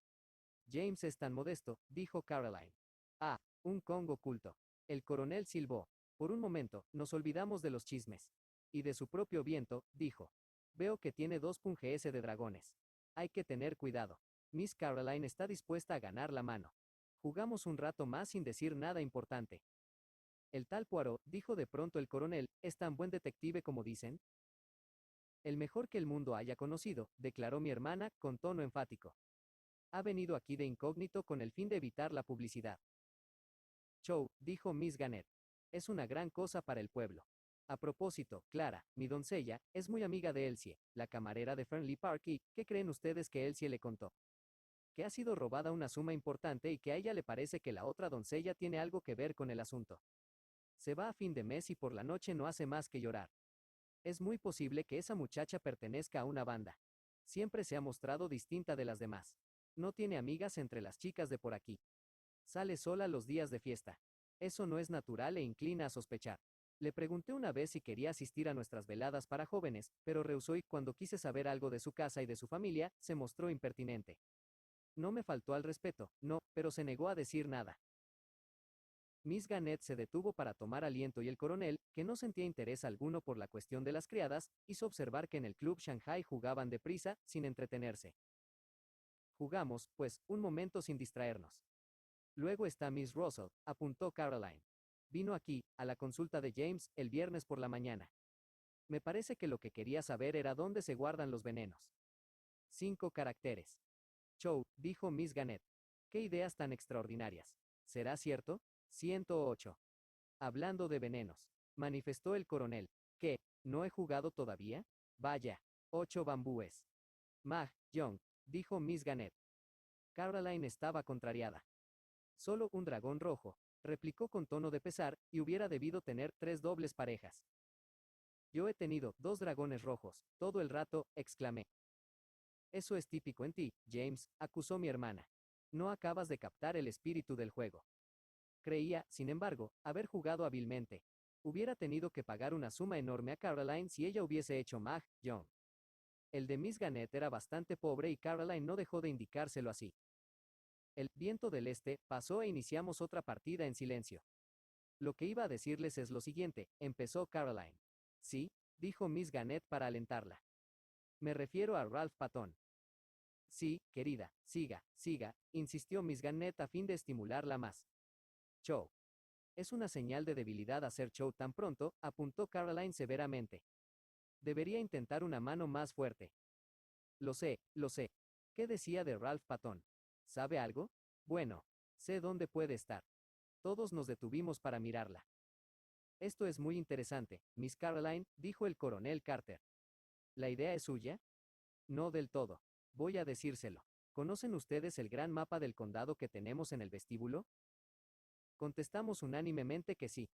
James es tan modesto, dijo Caroline. Ah, un Kong oculto. El coronel silbó. Por un momento, nos olvidamos de los chismes. Y de su propio viento, dijo. Veo que tiene 2 de dragones. Hay que tener cuidado. Miss Caroline está dispuesta a ganar la mano. Jugamos un rato más sin decir nada importante. El tal Poirot, dijo de pronto el coronel, ¿es tan buen detective como dicen? El mejor que el mundo haya conocido, declaró mi hermana, con tono enfático. Ha venido aquí de incógnito con el fin de evitar la publicidad. Chow, dijo Miss Garnett. Es una gran cosa para el pueblo. A propósito, Clara, mi doncella, es muy amiga de Elsie, la camarera de Fernley Park y, ¿qué creen ustedes que Elsie le contó? Que ha sido robada una suma importante y que a ella le parece que la otra doncella tiene algo que ver con el asunto. Se va a fin de mes y por la noche no hace más que llorar. Es muy posible que esa muchacha pertenezca a una banda. Siempre se ha mostrado distinta de las demás. No tiene amigas entre las chicas de por aquí. Sale sola los días de fiesta. Eso no es natural e inclina a sospechar. Le pregunté una vez si quería asistir a nuestras veladas para jóvenes, pero rehusó y cuando quise saber algo de su casa y de su familia, se mostró impertinente. No me faltó al respeto, no, pero se negó a decir nada. Miss Garnett se detuvo para tomar aliento y el coronel, que no sentía interés alguno por la cuestión de las criadas, hizo observar que en el club Shanghai jugaban deprisa, sin entretenerse. Jugamos, pues, un momento sin distraernos. Luego está Miss Russell, apuntó Caroline. Vino aquí, a la consulta de James, el viernes por la mañana. Me parece que lo que quería saber era dónde se guardan los venenos. 5 caracteres. Chow, dijo Miss Garnett. ¿Qué ideas tan extraordinarias? ¿Será cierto? 108. Hablando de venenos, manifestó el coronel. ¿Qué? ¿No he jugado todavía? Vaya. 8 bambúes. Mah Jong, dijo Miss Garnett. Caroline estaba contrariada. Solo un dragón rojo, replicó con tono de pesar, y hubiera debido tener 3 dobles parejas. Yo he tenido 2 dragones rojos, todo el rato, exclamé. Eso es típico en ti, James, acusó mi hermana. No acabas de captar el espíritu del juego. Creía, sin embargo, haber jugado hábilmente. Hubiera tenido que pagar una suma enorme a Caroline si ella hubiese hecho Mahjong. El de Miss Gannett era bastante pobre y Caroline no dejó de indicárselo así. El viento del este pasó e iniciamos otra partida en silencio. Lo que iba a decirles es lo siguiente, empezó Caroline. Sí, dijo Miss Gannett para alentarla. Me refiero a Ralph Patton. Sí, querida, siga, siga, insistió Miss Gannett a fin de estimularla más. Show. Es una señal de debilidad hacer show tan pronto, apuntó Caroline severamente. Debería intentar una mano más fuerte. Lo sé, lo sé. ¿Qué decía de Ralph Patton? ¿Sabe algo? Bueno, sé dónde puede estar. Todos nos detuvimos para mirarla. Esto es muy interesante, Miss Caroline, dijo el coronel Carter. ¿La idea es suya? No del todo. Voy a decírselo. ¿Conocen ustedes el gran mapa del condado que tenemos en el vestíbulo? Contestamos unánimemente que sí.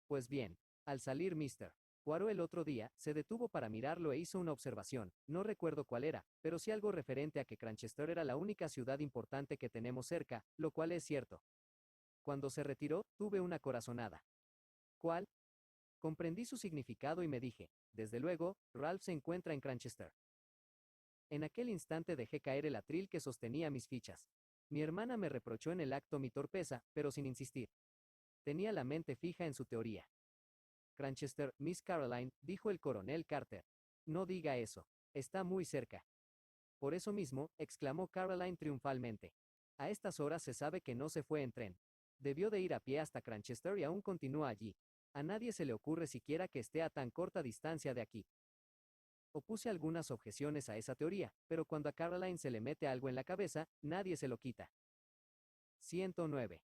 Pues bien, al salir Mr. Poirot el otro día, se detuvo para mirarlo e hizo una observación, no recuerdo cuál era, pero sí algo referente a que Cranchester era la única ciudad importante que tenemos cerca, lo cual es cierto. Cuando se retiró, tuve una corazonada. ¿Cuál? Comprendí su significado y me dije, desde luego, Ralph se encuentra en Cranchester. En aquel instante dejé caer el atril que sostenía mis fichas. Mi hermana me reprochó en el acto mi torpeza, pero sin insistir. Tenía la mente fija en su teoría. Cranchester, Miss Caroline, dijo el coronel Carter. No diga eso. Está muy cerca. Por eso mismo, exclamó Caroline triunfalmente. A estas horas se sabe que no se fue en tren. Debió de ir a pie hasta Cranchester y aún continúa allí. A nadie se le ocurre siquiera que esté a tan corta distancia de aquí. Opuse algunas objeciones a esa teoría, pero cuando a Caroline se le mete algo en la cabeza, nadie se lo quita. 109.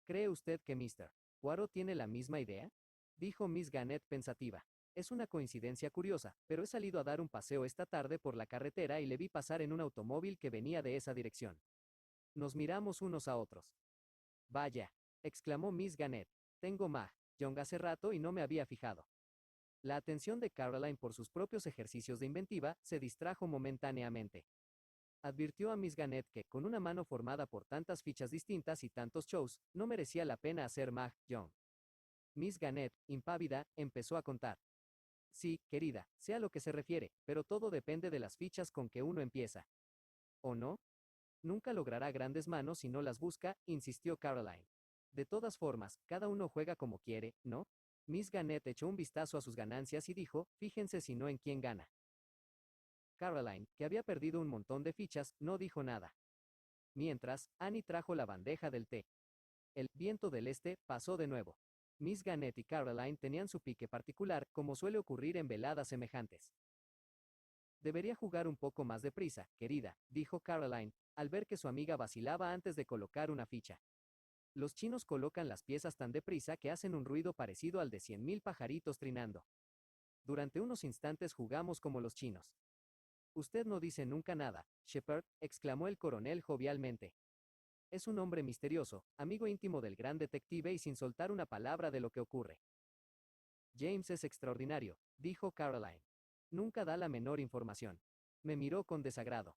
¿Cree usted que Mr. Poirot tiene la misma idea? Dijo Miss Gannett pensativa. Es una coincidencia curiosa, pero he salido a dar un paseo esta tarde por la carretera y le vi pasar en un automóvil que venía de esa dirección. Nos miramos unos a otros. Vaya, exclamó Miss Gannett. Tengo Mahjong hace rato y no me había fijado. La atención de Caroline por sus propios ejercicios de inventiva se distrajo momentáneamente. Advirtió a Miss Gannett que, con una mano formada por tantas fichas distintas y tantos shows, no merecía la pena hacer Mahjong. Miss Gannett, impávida, empezó a contar. Sí, querida, sé a lo que se refiere, pero todo depende de las fichas con que uno empieza. ¿O no? Nunca logrará grandes manos si no las busca, insistió Caroline. De todas formas, cada uno juega como quiere, ¿no? Miss Gannett echó un vistazo a sus ganancias y dijo, fíjense si no en quién gana. Caroline, que había perdido un montón de fichas, no dijo nada. Mientras, Annie trajo la bandeja del té. El viento del este pasó de nuevo. Miss Gannett y Caroline tenían su pique particular, como suele ocurrir en veladas semejantes. Debería jugar un poco más deprisa, querida, dijo Caroline, al ver que su amiga vacilaba antes de colocar una ficha. Los chinos colocan las piezas tan deprisa que hacen un ruido parecido al de 100.000 pajaritos trinando. Durante unos instantes jugamos como los chinos. Usted no dice nunca nada, Shepard, exclamó el coronel jovialmente. Es un hombre misterioso, amigo íntimo del gran detective y sin soltar una palabra de lo que ocurre. James es extraordinario, dijo Caroline. Nunca da la menor información. Me miró con desagrado.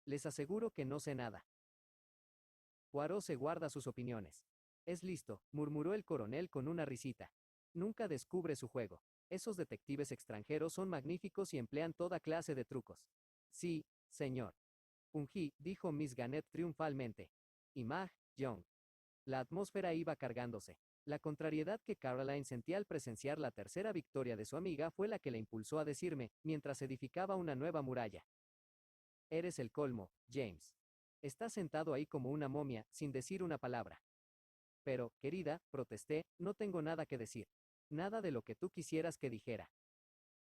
Les aseguro que no sé nada. Poirot se guarda sus opiniones. Es listo, murmuró el coronel con una risita. Nunca descubre su juego. Esos detectives extranjeros son magníficos y emplean toda clase de trucos. Sí, señor. Fungí, dijo Miss Gannett triunfalmente. Y Mahjong. La atmósfera iba cargándose. La contrariedad que Caroline sentía al presenciar la tercera victoria de su amiga fue la que la impulsó a decirme, mientras edificaba una nueva muralla. Eres el colmo, James. Estás sentado ahí como una momia, sin decir una palabra. Pero, querida, protesté, no tengo nada que decir. Nada de lo que tú quisieras que dijera.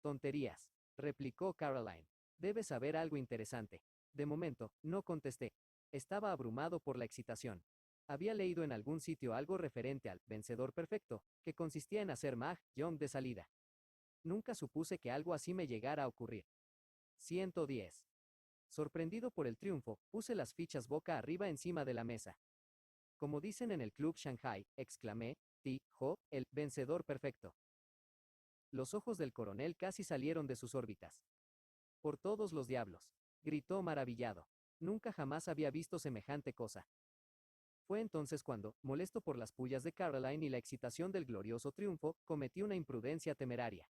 Tonterías, replicó Caroline. Debes saber algo interesante. De momento, no contesté. Estaba abrumado por la excitación. Había leído en algún sitio algo referente al vencedor perfecto, que consistía en hacer Mahjong de salida. Nunca supuse que algo así me llegara a ocurrir. 110. Sorprendido por el triunfo, puse las fichas boca arriba encima de la mesa. Como dicen en el Club Shanghai, exclamé, Ti-Ho, el vencedor perfecto. Los ojos del coronel casi salieron de sus órbitas. Por todos los diablos, gritó maravillado. Nunca jamás había visto semejante cosa. Fue entonces cuando, molesto por las pullas de Caroline y la excitación del glorioso triunfo, cometí una imprudencia temeraria.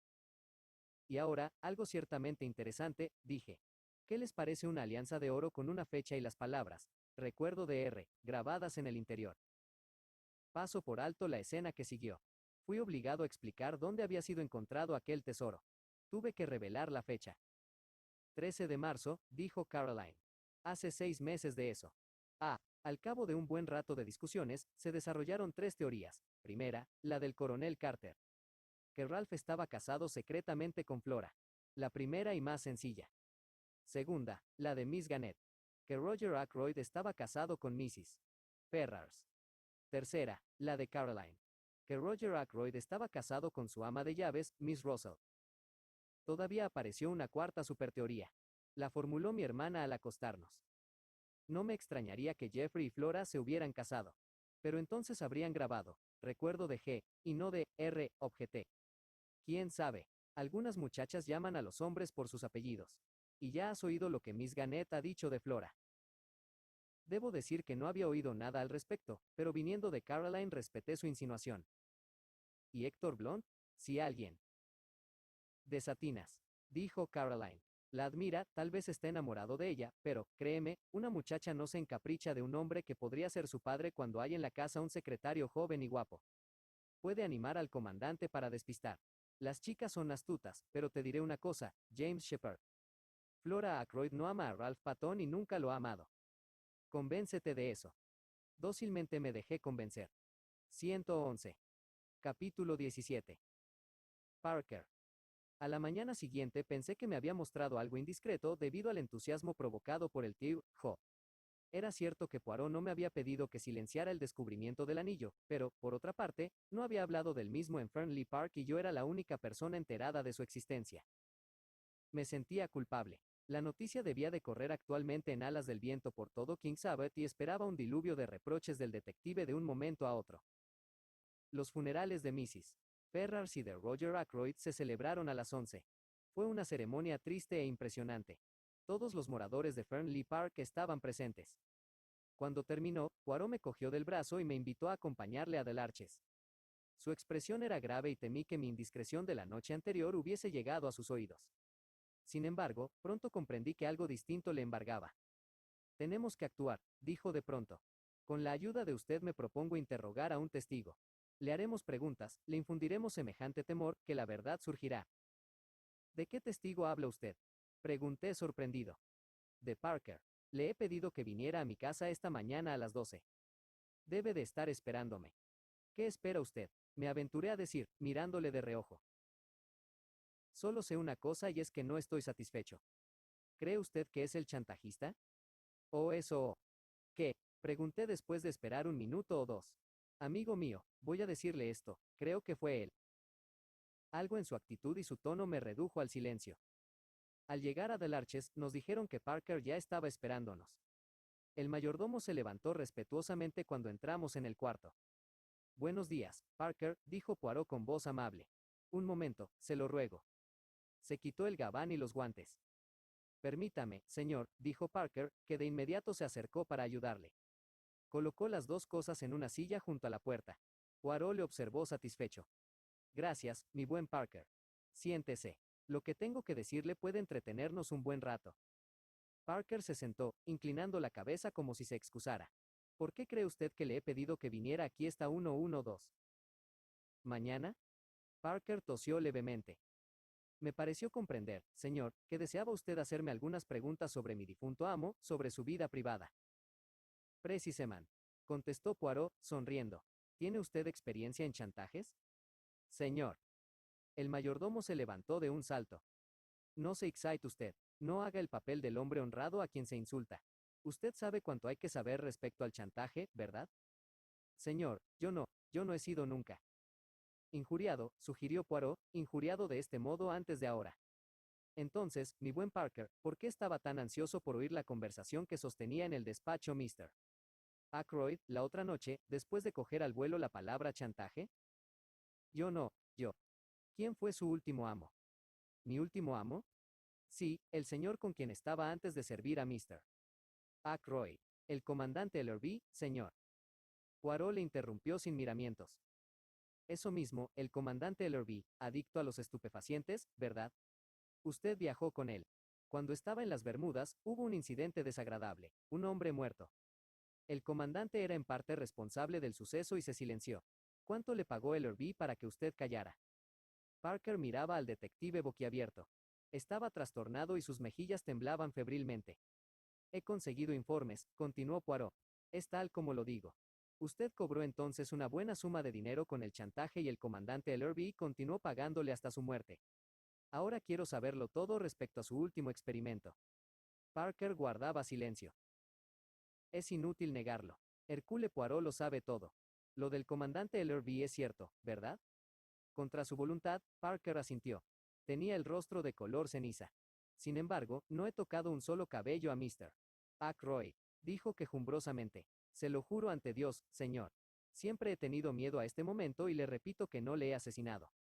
Y ahora, algo ciertamente interesante, dije. ¿Qué les parece una alianza de oro con una fecha y las palabras, recuerdo de R, grabadas en el interior? Paso por alto la escena que siguió. Fui obligado a explicar dónde había sido encontrado aquel tesoro. Tuve que revelar la fecha. 13 de marzo, dijo Caroline. Hace 6 meses de eso. Al cabo de un buen rato de discusiones, se desarrollaron 3 teorías. Primera, la del coronel Carter. Que Ralph estaba casado secretamente con Flora. La primera y más sencilla. Segunda, la de Miss Gannett. Que Roger Ackroyd estaba casado con Mrs. Ferrars. Tercera, la de Caroline. Que Roger Ackroyd estaba casado con su ama de llaves, Miss Russell. Todavía apareció una cuarta superteoría. La formuló mi hermana al acostarnos. No me extrañaría que Jeffrey y Flora se hubieran casado. Pero entonces habrían grabado, recuerdo de G, y no de R, objeté. ¿Quién sabe? Algunas muchachas llaman a los hombres por sus apellidos. Y ya has oído lo que Miss Gannett ha dicho de Flora. Debo decir que no había oído nada al respecto, pero viniendo de Caroline respeté su insinuación. ¿Y Héctor Blount? Si alguien. Desatinas, dijo Caroline. La admira, tal vez esté enamorado de ella, pero, créeme, una muchacha no se encapricha de un hombre que podría ser su padre cuando hay en la casa un secretario joven y guapo. Puede animar al comandante para despistar. Las chicas son astutas, pero te diré una cosa, James Shepard. Flora Ackroyd no ama a Ralph Patton y nunca lo ha amado. Convéncete de eso. Dócilmente me dejé convencer. 111. Capítulo 17. Parker. A la mañana siguiente pensé que me había mostrado algo indiscreto debido al entusiasmo provocado por el tío Jo. Era cierto que Poirot no me había pedido que silenciara el descubrimiento del anillo, pero, por otra parte, no había hablado del mismo en Fernley Park y yo era la única persona enterada de su existencia. Me sentía culpable. La noticia debía de correr actualmente en alas del viento por todo King's Abbot y esperaba un diluvio de reproches del detective de un momento a otro. Los funerales de Mrs. Ferrars y de Roger Ackroyd se celebraron a las 11. Fue una ceremonia triste e impresionante. Todos los moradores de Fernley Park estaban presentes. Cuando terminó, Poirot me cogió del brazo y me invitó a acompañarle a Del Arches. Su expresión era grave y temí que mi indiscreción de la noche anterior hubiese llegado a sus oídos. Sin embargo, pronto comprendí que algo distinto le embargaba. Tenemos que actuar, dijo de pronto. Con la ayuda de usted me propongo interrogar a un testigo. Le haremos preguntas, le infundiremos semejante temor, que la verdad surgirá. ¿De qué testigo habla usted? Pregunté sorprendido. De Parker. Le he pedido que viniera a mi casa esta mañana a las 12. Debe de estar esperándome. ¿Qué espera usted? Me aventuré a decir, mirándole de reojo. Solo sé una cosa y es que no estoy satisfecho. ¿Cree usted que es el chantajista? ¿O eso? ¿Qué? Pregunté después de esperar un minuto o dos. Amigo mío, voy a decirle esto, creo que fue él. Algo en su actitud y su tono me redujo al silencio. Al llegar a Del Arches, nos dijeron que Parker ya estaba esperándonos. El mayordomo se levantó respetuosamente cuando entramos en el cuarto. Buenos días, Parker, dijo Poirot con voz amable. Un momento, se lo ruego. Se quitó el gabán y los guantes. Permítame, señor, dijo Parker, que de inmediato se acercó para ayudarle. Colocó las dos cosas en una silla junto a la puerta. Poirot le observó satisfecho. Gracias, mi buen Parker. Siéntese. Lo que tengo que decirle puede entretenernos un buen rato. Parker se sentó, inclinando la cabeza como si se excusara. ¿Por qué cree usted que le he pedido que viniera aquí esta 112? ¿Mañana? Parker tosió levemente. Me pareció comprender, señor, que deseaba usted hacerme algunas preguntas sobre mi difunto amo, sobre su vida privada. Precisamente, contestó Poirot, sonriendo. ¿Tiene usted experiencia en chantajes? Señor. El mayordomo se levantó de un salto. No se excite usted, no haga el papel del hombre honrado a quien se insulta. Usted sabe cuánto hay que saber respecto al chantaje, ¿verdad? Señor, yo no he sido nunca. Injuriado, sugirió Poirot, injuriado de este modo antes de ahora. Entonces, mi buen Parker, ¿por qué estaba tan ansioso por oír la conversación que sostenía en el despacho Mr. Ackroyd, la otra noche, después de coger al vuelo la palabra chantaje? Yo. ¿Quién fue su último amo? ¿Mi último amo? Sí, el señor con quien estaba antes de servir a Mr. Ackroyd. El comandante Ellerby, señor. Poirot le interrumpió sin miramientos. Eso mismo, el comandante Ellerby, adicto a los estupefacientes, ¿verdad? Usted viajó con él. Cuando estaba en las Bermudas, hubo un incidente desagradable, un hombre muerto. El comandante era en parte responsable del suceso y se silenció. ¿Cuánto le pagó Ellerby para que usted callara? Parker miraba al detective boquiabierto. Estaba trastornado y sus mejillas temblaban febrilmente. He conseguido informes, continuó Poirot. Es tal como lo digo. Usted cobró entonces una buena suma de dinero con el chantaje y el comandante Ellerby continuó pagándole hasta su muerte. Ahora quiero saberlo todo respecto a su último experimento. Parker guardaba silencio. Es inútil negarlo. Hercule Poirot lo sabe todo. Lo del comandante Ellerby es cierto, ¿verdad? Contra su voluntad, Parker asintió. Tenía el rostro de color ceniza. Sin embargo, no he tocado un solo cabello a Mr. Ackroyd, dijo quejumbrosamente. Se lo juro ante Dios, señor. Siempre he tenido miedo a este momento y le repito que no le he asesinado.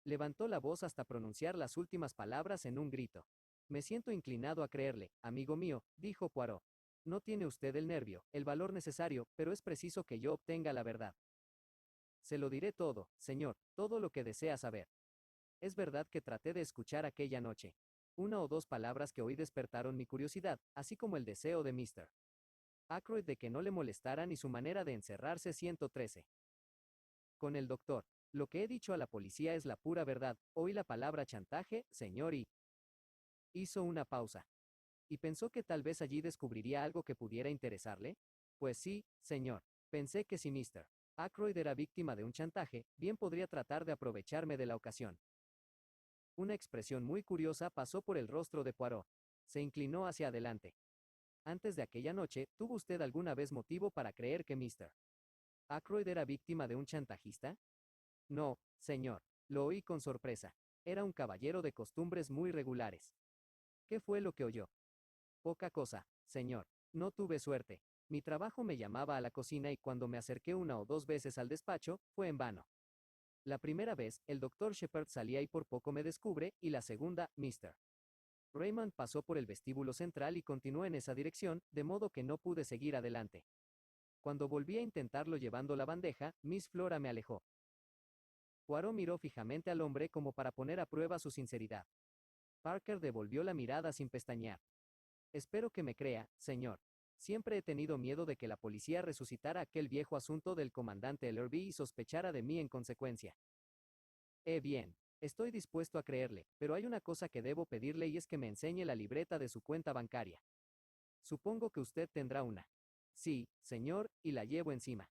Levantó la voz hasta pronunciar las últimas palabras en un grito. Me siento inclinado a creerle, amigo mío, dijo Poirot. No tiene usted el nervio, el valor necesario, pero es preciso que yo obtenga la verdad. Se lo diré todo, señor, todo lo que desea saber. Es verdad que traté de escuchar aquella noche. Una o dos palabras que oí despertaron mi curiosidad, así como el deseo de Mr. Ackroyd de que no le molestaran y su manera de encerrarse 113. Con el doctor, lo que he dicho a la policía es la pura verdad. Oí la palabra chantaje, señor, y hizo una pausa. ¿Y pensó que tal vez allí descubriría algo que pudiera interesarle? Pues sí, señor. Pensé que si Mr. Ackroyd era víctima de un chantaje, bien podría tratar de aprovecharme de la ocasión. Una expresión muy curiosa pasó por el rostro de Poirot. Se inclinó hacia adelante. Antes de aquella noche, ¿tuvo usted alguna vez motivo para creer que Mr. Ackroyd era víctima de un chantajista? No, señor. Lo oí con sorpresa. Era un caballero de costumbres muy regulares. ¿Qué fue lo que oyó? Poca cosa, señor. No tuve suerte. Mi trabajo me llamaba a la cocina y cuando me acerqué una o dos veces al despacho, fue en vano. La primera vez, el doctor Shepard salía y por poco me descubre, y la segunda, Mr. Raymond pasó por el vestíbulo central y continuó en esa dirección, de modo que no pude seguir adelante. Cuando volví a intentarlo llevando la bandeja, Miss Flora me alejó. Poirot miró fijamente al hombre como para poner a prueba su sinceridad. Parker devolvió la mirada sin pestañear. Espero que me crea, señor. Siempre he tenido miedo de que la policía resucitara aquel viejo asunto del comandante Ellerby y sospechara de mí en consecuencia. Bien, estoy dispuesto a creerle, pero hay una cosa que debo pedirle y es que me enseñe la libreta de su cuenta bancaria. Supongo que usted tendrá una. Sí, señor, y la llevo encima.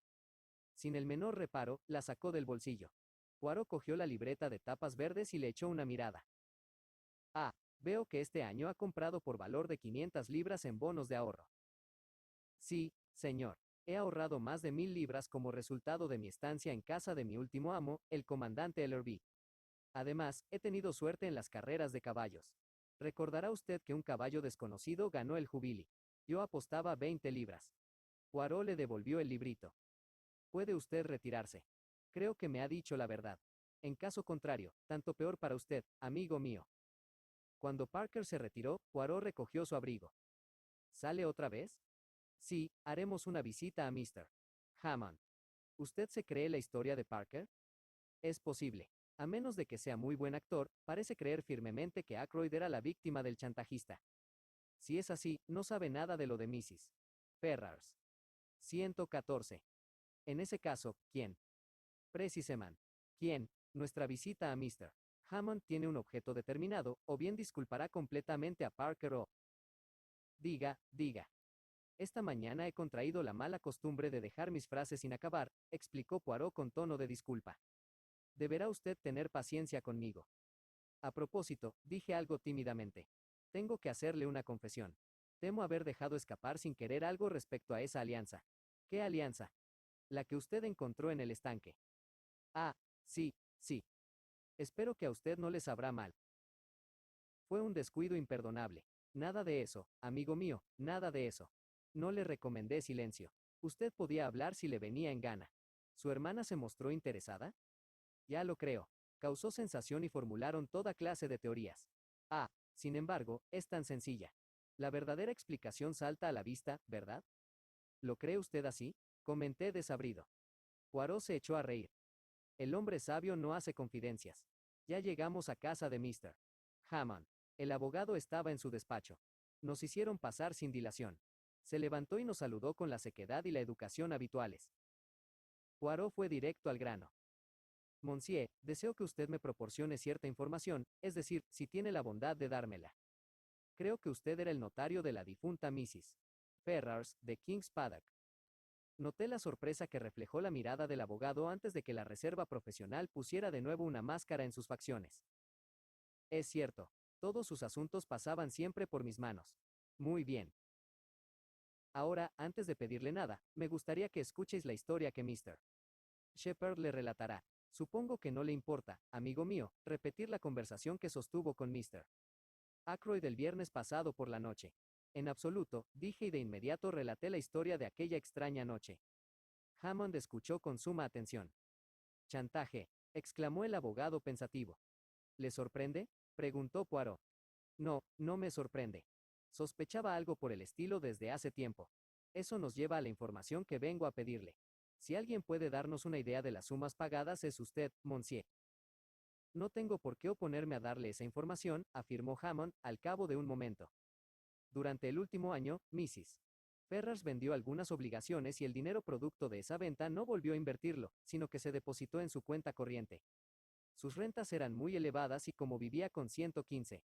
Sin el menor reparo, la sacó del bolsillo. Poirot cogió la libreta de tapas verdes y le echó una mirada. Ah, veo que este año ha comprado por valor de 500 libras en bonos de ahorro. Sí, señor. He ahorrado más de 1000 libras como resultado de mi estancia en casa de mi último amo, el comandante Ellerby. Además, he tenido suerte en las carreras de caballos. Recordará usted que un caballo desconocido ganó el Jubili. Yo apostaba 20 libras. Poirot le devolvió el librito. Puede usted retirarse. Creo que me ha dicho la verdad. En caso contrario, tanto peor para usted, amigo mío. Cuando Parker se retiró, Poirot recogió su abrigo. ¿Sale otra vez? Sí, haremos una visita a Mr. Hammond. ¿Usted se cree la historia de Parker? Es posible. A menos de que sea muy buen actor, parece creer firmemente que Ackroyd era la víctima del chantajista. Si es así, no sabe nada de lo de Mrs. Ferrars. 114. En ese caso, ¿quién? Precisement. ¿Quién? Nuestra visita a Mr. Hammond tiene un objeto determinado, o bien disculpará completamente a Parker o... Diga. Esta mañana he contraído la mala costumbre de dejar mis frases sin acabar, explicó Poirot con tono de disculpa. Deberá usted tener paciencia conmigo. A propósito, dije algo tímidamente. Tengo que hacerle una confesión. Temo haber dejado escapar sin querer algo respecto a esa alianza. ¿Qué alianza? La que usted encontró en el estanque. Ah, sí. Espero que a usted no le sabrá mal. Fue un descuido imperdonable. Nada de eso, amigo mío, nada de eso. No le recomendé silencio. Usted podía hablar si le venía en gana. ¿Su hermana se mostró interesada? Ya lo creo. Causó sensación y formularon toda clase de teorías. Sin embargo, es tan sencilla. La verdadera explicación salta a la vista, ¿verdad? ¿Lo cree usted así? Comenté desabrido. Poirot se echó a reír. El hombre sabio no hace confidencias. Ya llegamos a casa de Mr. Hammond. El abogado estaba en su despacho. Nos hicieron pasar sin dilación. Se levantó y nos saludó con la sequedad y la educación habituales. Poirot fue directo al grano. Monsieur, deseo que usted me proporcione cierta información, es decir, si tiene la bondad de dármela. Creo que usted era el notario de la difunta Mrs. Ferrars, de King's Paddock. Noté la sorpresa que reflejó la mirada del abogado antes de que la reserva profesional pusiera de nuevo una máscara en sus facciones. Es cierto, todos sus asuntos pasaban siempre por mis manos. Muy bien. Ahora, antes de pedirle nada, me gustaría que escuchéis la historia que Mr. Shepard le relatará. Supongo que no le importa, amigo mío, repetir la conversación que sostuvo con Mr. Ackroyd el viernes pasado por la noche. En absoluto, dije y de inmediato relaté la historia de aquella extraña noche. Hammond escuchó con suma atención. Chantaje, exclamó el abogado pensativo. ¿Le sorprende?, preguntó Poirot. No, no me sorprende. Sospechaba algo por el estilo desde hace tiempo. Eso nos lleva a la información que vengo a pedirle. Si alguien puede darnos una idea de las sumas pagadas es usted, Monsieur. No tengo por qué oponerme a darle esa información, afirmó Hammond, al cabo de un momento. Durante el último año, Mrs. Ferrars vendió algunas obligaciones y el dinero producto de esa venta no volvió a invertirlo, sino que se depositó en su cuenta corriente. Sus rentas eran muy elevadas y como vivía con 115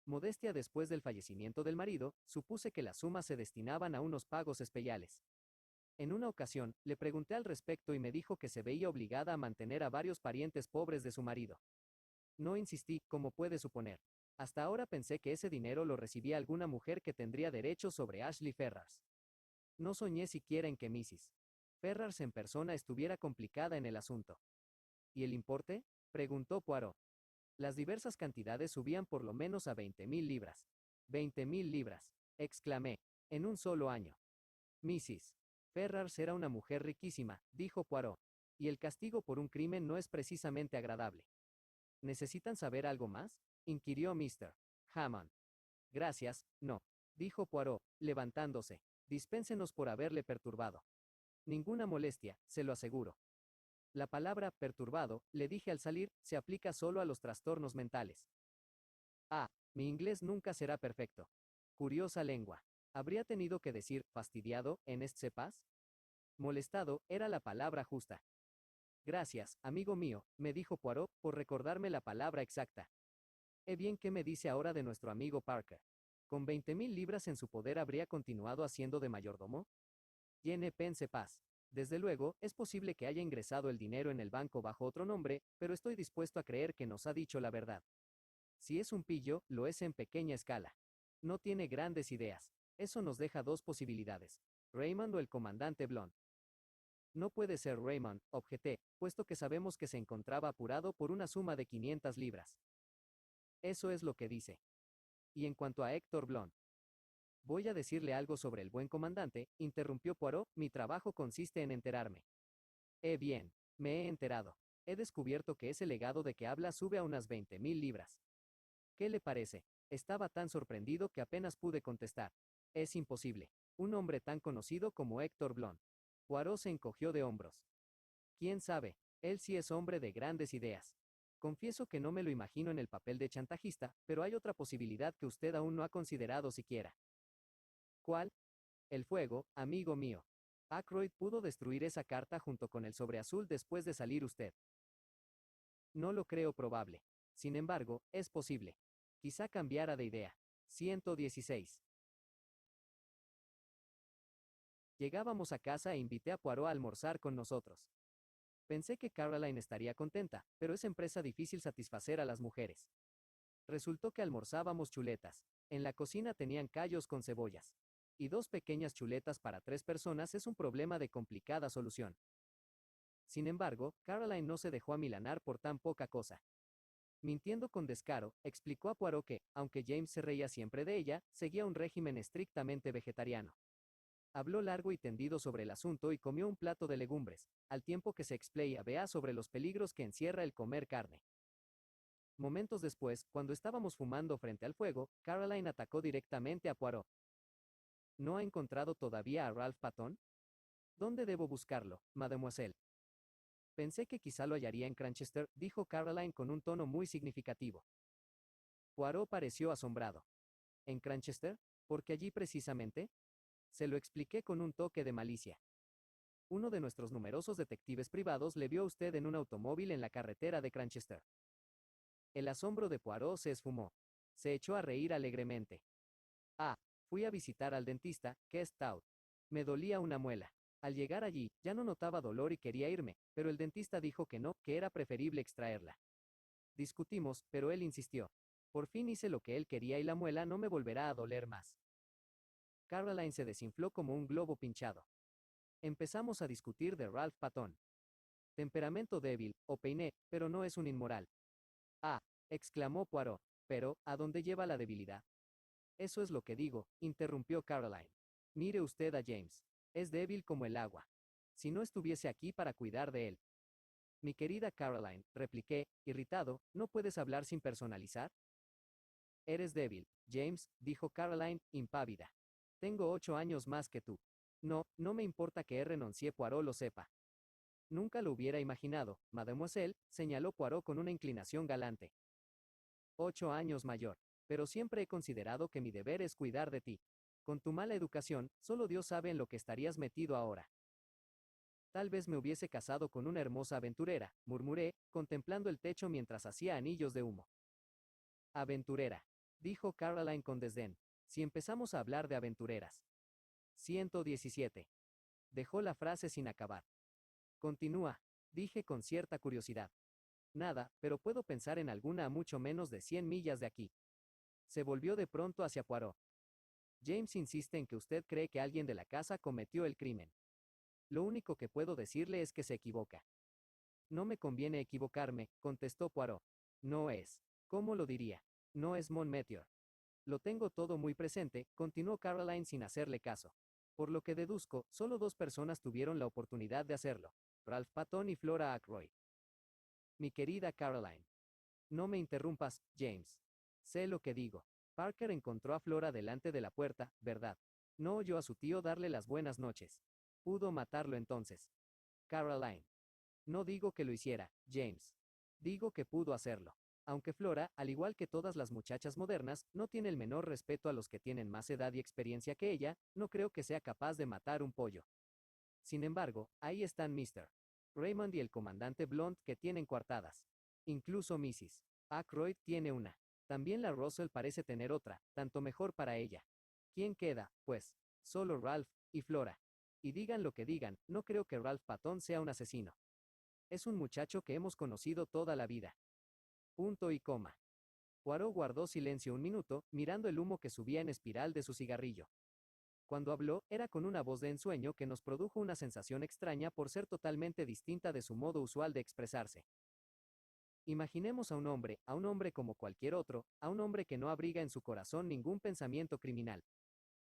modestia después del fallecimiento del marido, supuse que las sumas se destinaban a unos pagos especiales. En una ocasión, le pregunté al respecto y me dijo que se veía obligada a mantener a varios parientes pobres de su marido. No insistí, como puede suponer. Hasta ahora pensé que ese dinero lo recibía alguna mujer que tendría derecho sobre Ashley Ferrars. No soñé siquiera en que Mrs. Ferrars en persona estuviera complicada en el asunto. ¿Y el importe?, preguntó Poirot. Las diversas cantidades subían por lo menos a 20.000 libras. 20.000 libras, exclamé, en un solo año. Mrs. Ferrars era una mujer riquísima, dijo Poirot, y el castigo por un crimen no es precisamente agradable. ¿Necesitan saber algo más?, inquirió Mr. Hammond. Gracias, no, dijo Poirot, levantándose. Dispénsenos por haberle perturbado. Ninguna molestia, se lo aseguro. La palabra perturbado, le dije al salir, se aplica solo a los trastornos mentales. Ah, mi inglés nunca será perfecto. Curiosa lengua. ¿Habría tenido que decir fastidiado en este pas? Molestado era la palabra justa. Gracias, amigo mío, me dijo Poirot, por recordarme la palabra exacta. Bien, ¿qué me dice ahora de nuestro amigo Parker? ¿Con 20.000 libras en su poder habría continuado haciendo de mayordomo? Je pense pas. Desde luego, es posible que haya ingresado el dinero en el banco bajo otro nombre, pero estoy dispuesto a creer que nos ha dicho la verdad. Si es un pillo, lo es en pequeña escala. No tiene grandes ideas. Eso nos deja dos posibilidades. Raymond o el comandante Blond. No puede ser Raymond, objeté, puesto que sabemos que se encontraba apurado por una suma de 500 libras. Eso es lo que dice. Y en cuanto a Héctor Blond. Voy a decirle algo sobre el buen comandante, interrumpió Poirot, mi trabajo consiste en enterarme. Bien, me he enterado. He descubierto que ese legado de que habla sube a unas 20.000 libras. ¿Qué le parece? Estaba tan sorprendido que apenas pude contestar. Es imposible. Un hombre tan conocido como Héctor Blond. Poirot se encogió de hombros. ¿Quién sabe? Él sí es hombre de grandes ideas. Confieso que no me lo imagino en el papel de chantajista, pero hay otra posibilidad que usted aún no ha considerado siquiera. ¿Cuál? El fuego, amigo mío. Ackroyd pudo destruir esa carta junto con el sobre azul después de salir usted. No lo creo probable. Sin embargo, es posible. Quizá cambiara de idea. 116. Llegábamos a casa e invité a Poirot a almorzar con nosotros. Pensé que Caroline estaría contenta, pero es empresa difícil satisfacer a las mujeres. Resultó que almorzábamos chuletas. En la cocina tenían callos con cebollas. Y 2 pequeñas chuletas para 3 personas es un problema de complicada solución. Sin embargo, Caroline no se dejó amilanar por tan poca cosa. Mintiendo con descaro, explicó a Poirot que, aunque James se reía siempre de ella, seguía un régimen estrictamente vegetariano. Habló largo y tendido sobre el asunto y comió un plato de legumbres, al tiempo que se explayaba sobre los peligros que encierra el comer carne. Momentos después, cuando estábamos fumando frente al fuego, Caroline atacó directamente a Poirot. ¿No ha encontrado todavía a Ralph Patton? ¿Dónde debo buscarlo, mademoiselle? Pensé que quizá lo hallaría en Cranchester, dijo Caroline con un tono muy significativo. Poirot pareció asombrado. ¿En Cranchester? ¿Por qué allí precisamente? Se lo expliqué con un toque de malicia. Uno de nuestros numerosos detectives privados le vio a usted en un automóvil en la carretera de Cranchester. El asombro de Poirot se esfumó. Se echó a reír alegremente. Ah, fui a visitar al dentista, Kest Stout. Me dolía una muela. Al llegar allí, ya no notaba dolor y quería irme, pero el dentista dijo que no, que era preferible extraerla. Discutimos, pero él insistió. Por fin hice lo que él quería y la muela no me volverá a doler más. Caroline se desinfló como un globo pinchado. Empezamos a discutir de Ralph Patton. Temperamento débil, opiné, pero no es un inmoral. Ah, exclamó Poirot, pero, ¿a dónde lleva la debilidad? Eso es lo que digo, interrumpió Caroline. Mire usted a James. Es débil como el agua. Si no estuviese aquí para cuidar de él. Mi querida Caroline, repliqué, irritado, ¿no puedes hablar sin personalizar? Eres débil, James, dijo Caroline, impávida. Tengo 8 años más que tú. No, no me importa que renuncié, Poirot lo sepa. Nunca lo hubiera imaginado, mademoiselle, señaló Poirot con una inclinación galante. 8 años mayor. Pero siempre he considerado que mi deber es cuidar de ti. Con tu mala educación, solo Dios sabe en lo que estarías metido ahora. Tal vez me hubiese casado con una hermosa aventurera, murmuré, contemplando el techo mientras hacía anillos de humo. Aventurera, dijo Caroline con desdén. Si empezamos a hablar de aventureras. 117. Dejó la frase sin acabar. Continúa, dije con cierta curiosidad. Nada, pero puedo pensar en alguna a mucho menos de 100 millas de aquí. Se volvió de pronto hacia Poirot. James insiste en que usted cree que alguien de la casa cometió el crimen. Lo único que puedo decirle es que se equivoca. No me conviene equivocarme, contestó Poirot. No es. ¿Cómo lo diría? No es Monmouth. Lo tengo todo muy presente, continuó Caroline sin hacerle caso. Por lo que deduzco, solo 2 personas tuvieron la oportunidad de hacerlo. Ralph Patton y Flora Ackroyd. Mi querida Caroline. No me interrumpas, James. Sé lo que digo. Parker encontró a Flora delante de la puerta, ¿verdad? No oyó a su tío darle las buenas noches. Pudo matarlo entonces. Caroline. No digo que lo hiciera, James. Digo que pudo hacerlo. Aunque Flora, al igual que todas las muchachas modernas, no tiene el menor respeto a los que tienen más edad y experiencia que ella, no creo que sea capaz de matar un pollo. Sin embargo, ahí están Mr. Raymond y el comandante Blunt que tienen coartadas. Incluso Mrs. Ackroyd tiene una. También la Russell parece tener otra, tanto mejor para ella. ¿Quién queda, pues? Solo Ralph y Flora. Y digan lo que digan, no creo que Ralph Patton sea un asesino. Es un muchacho que hemos conocido toda la vida. Punto y coma. Poirot guardó silencio un minuto, mirando el humo que subía en espiral de su cigarrillo. Cuando habló, era con una voz de ensueño que nos produjo una sensación extraña por ser totalmente distinta de su modo usual de expresarse. Imaginemos a un hombre como cualquier otro, a un hombre que no abriga en su corazón ningún pensamiento criminal.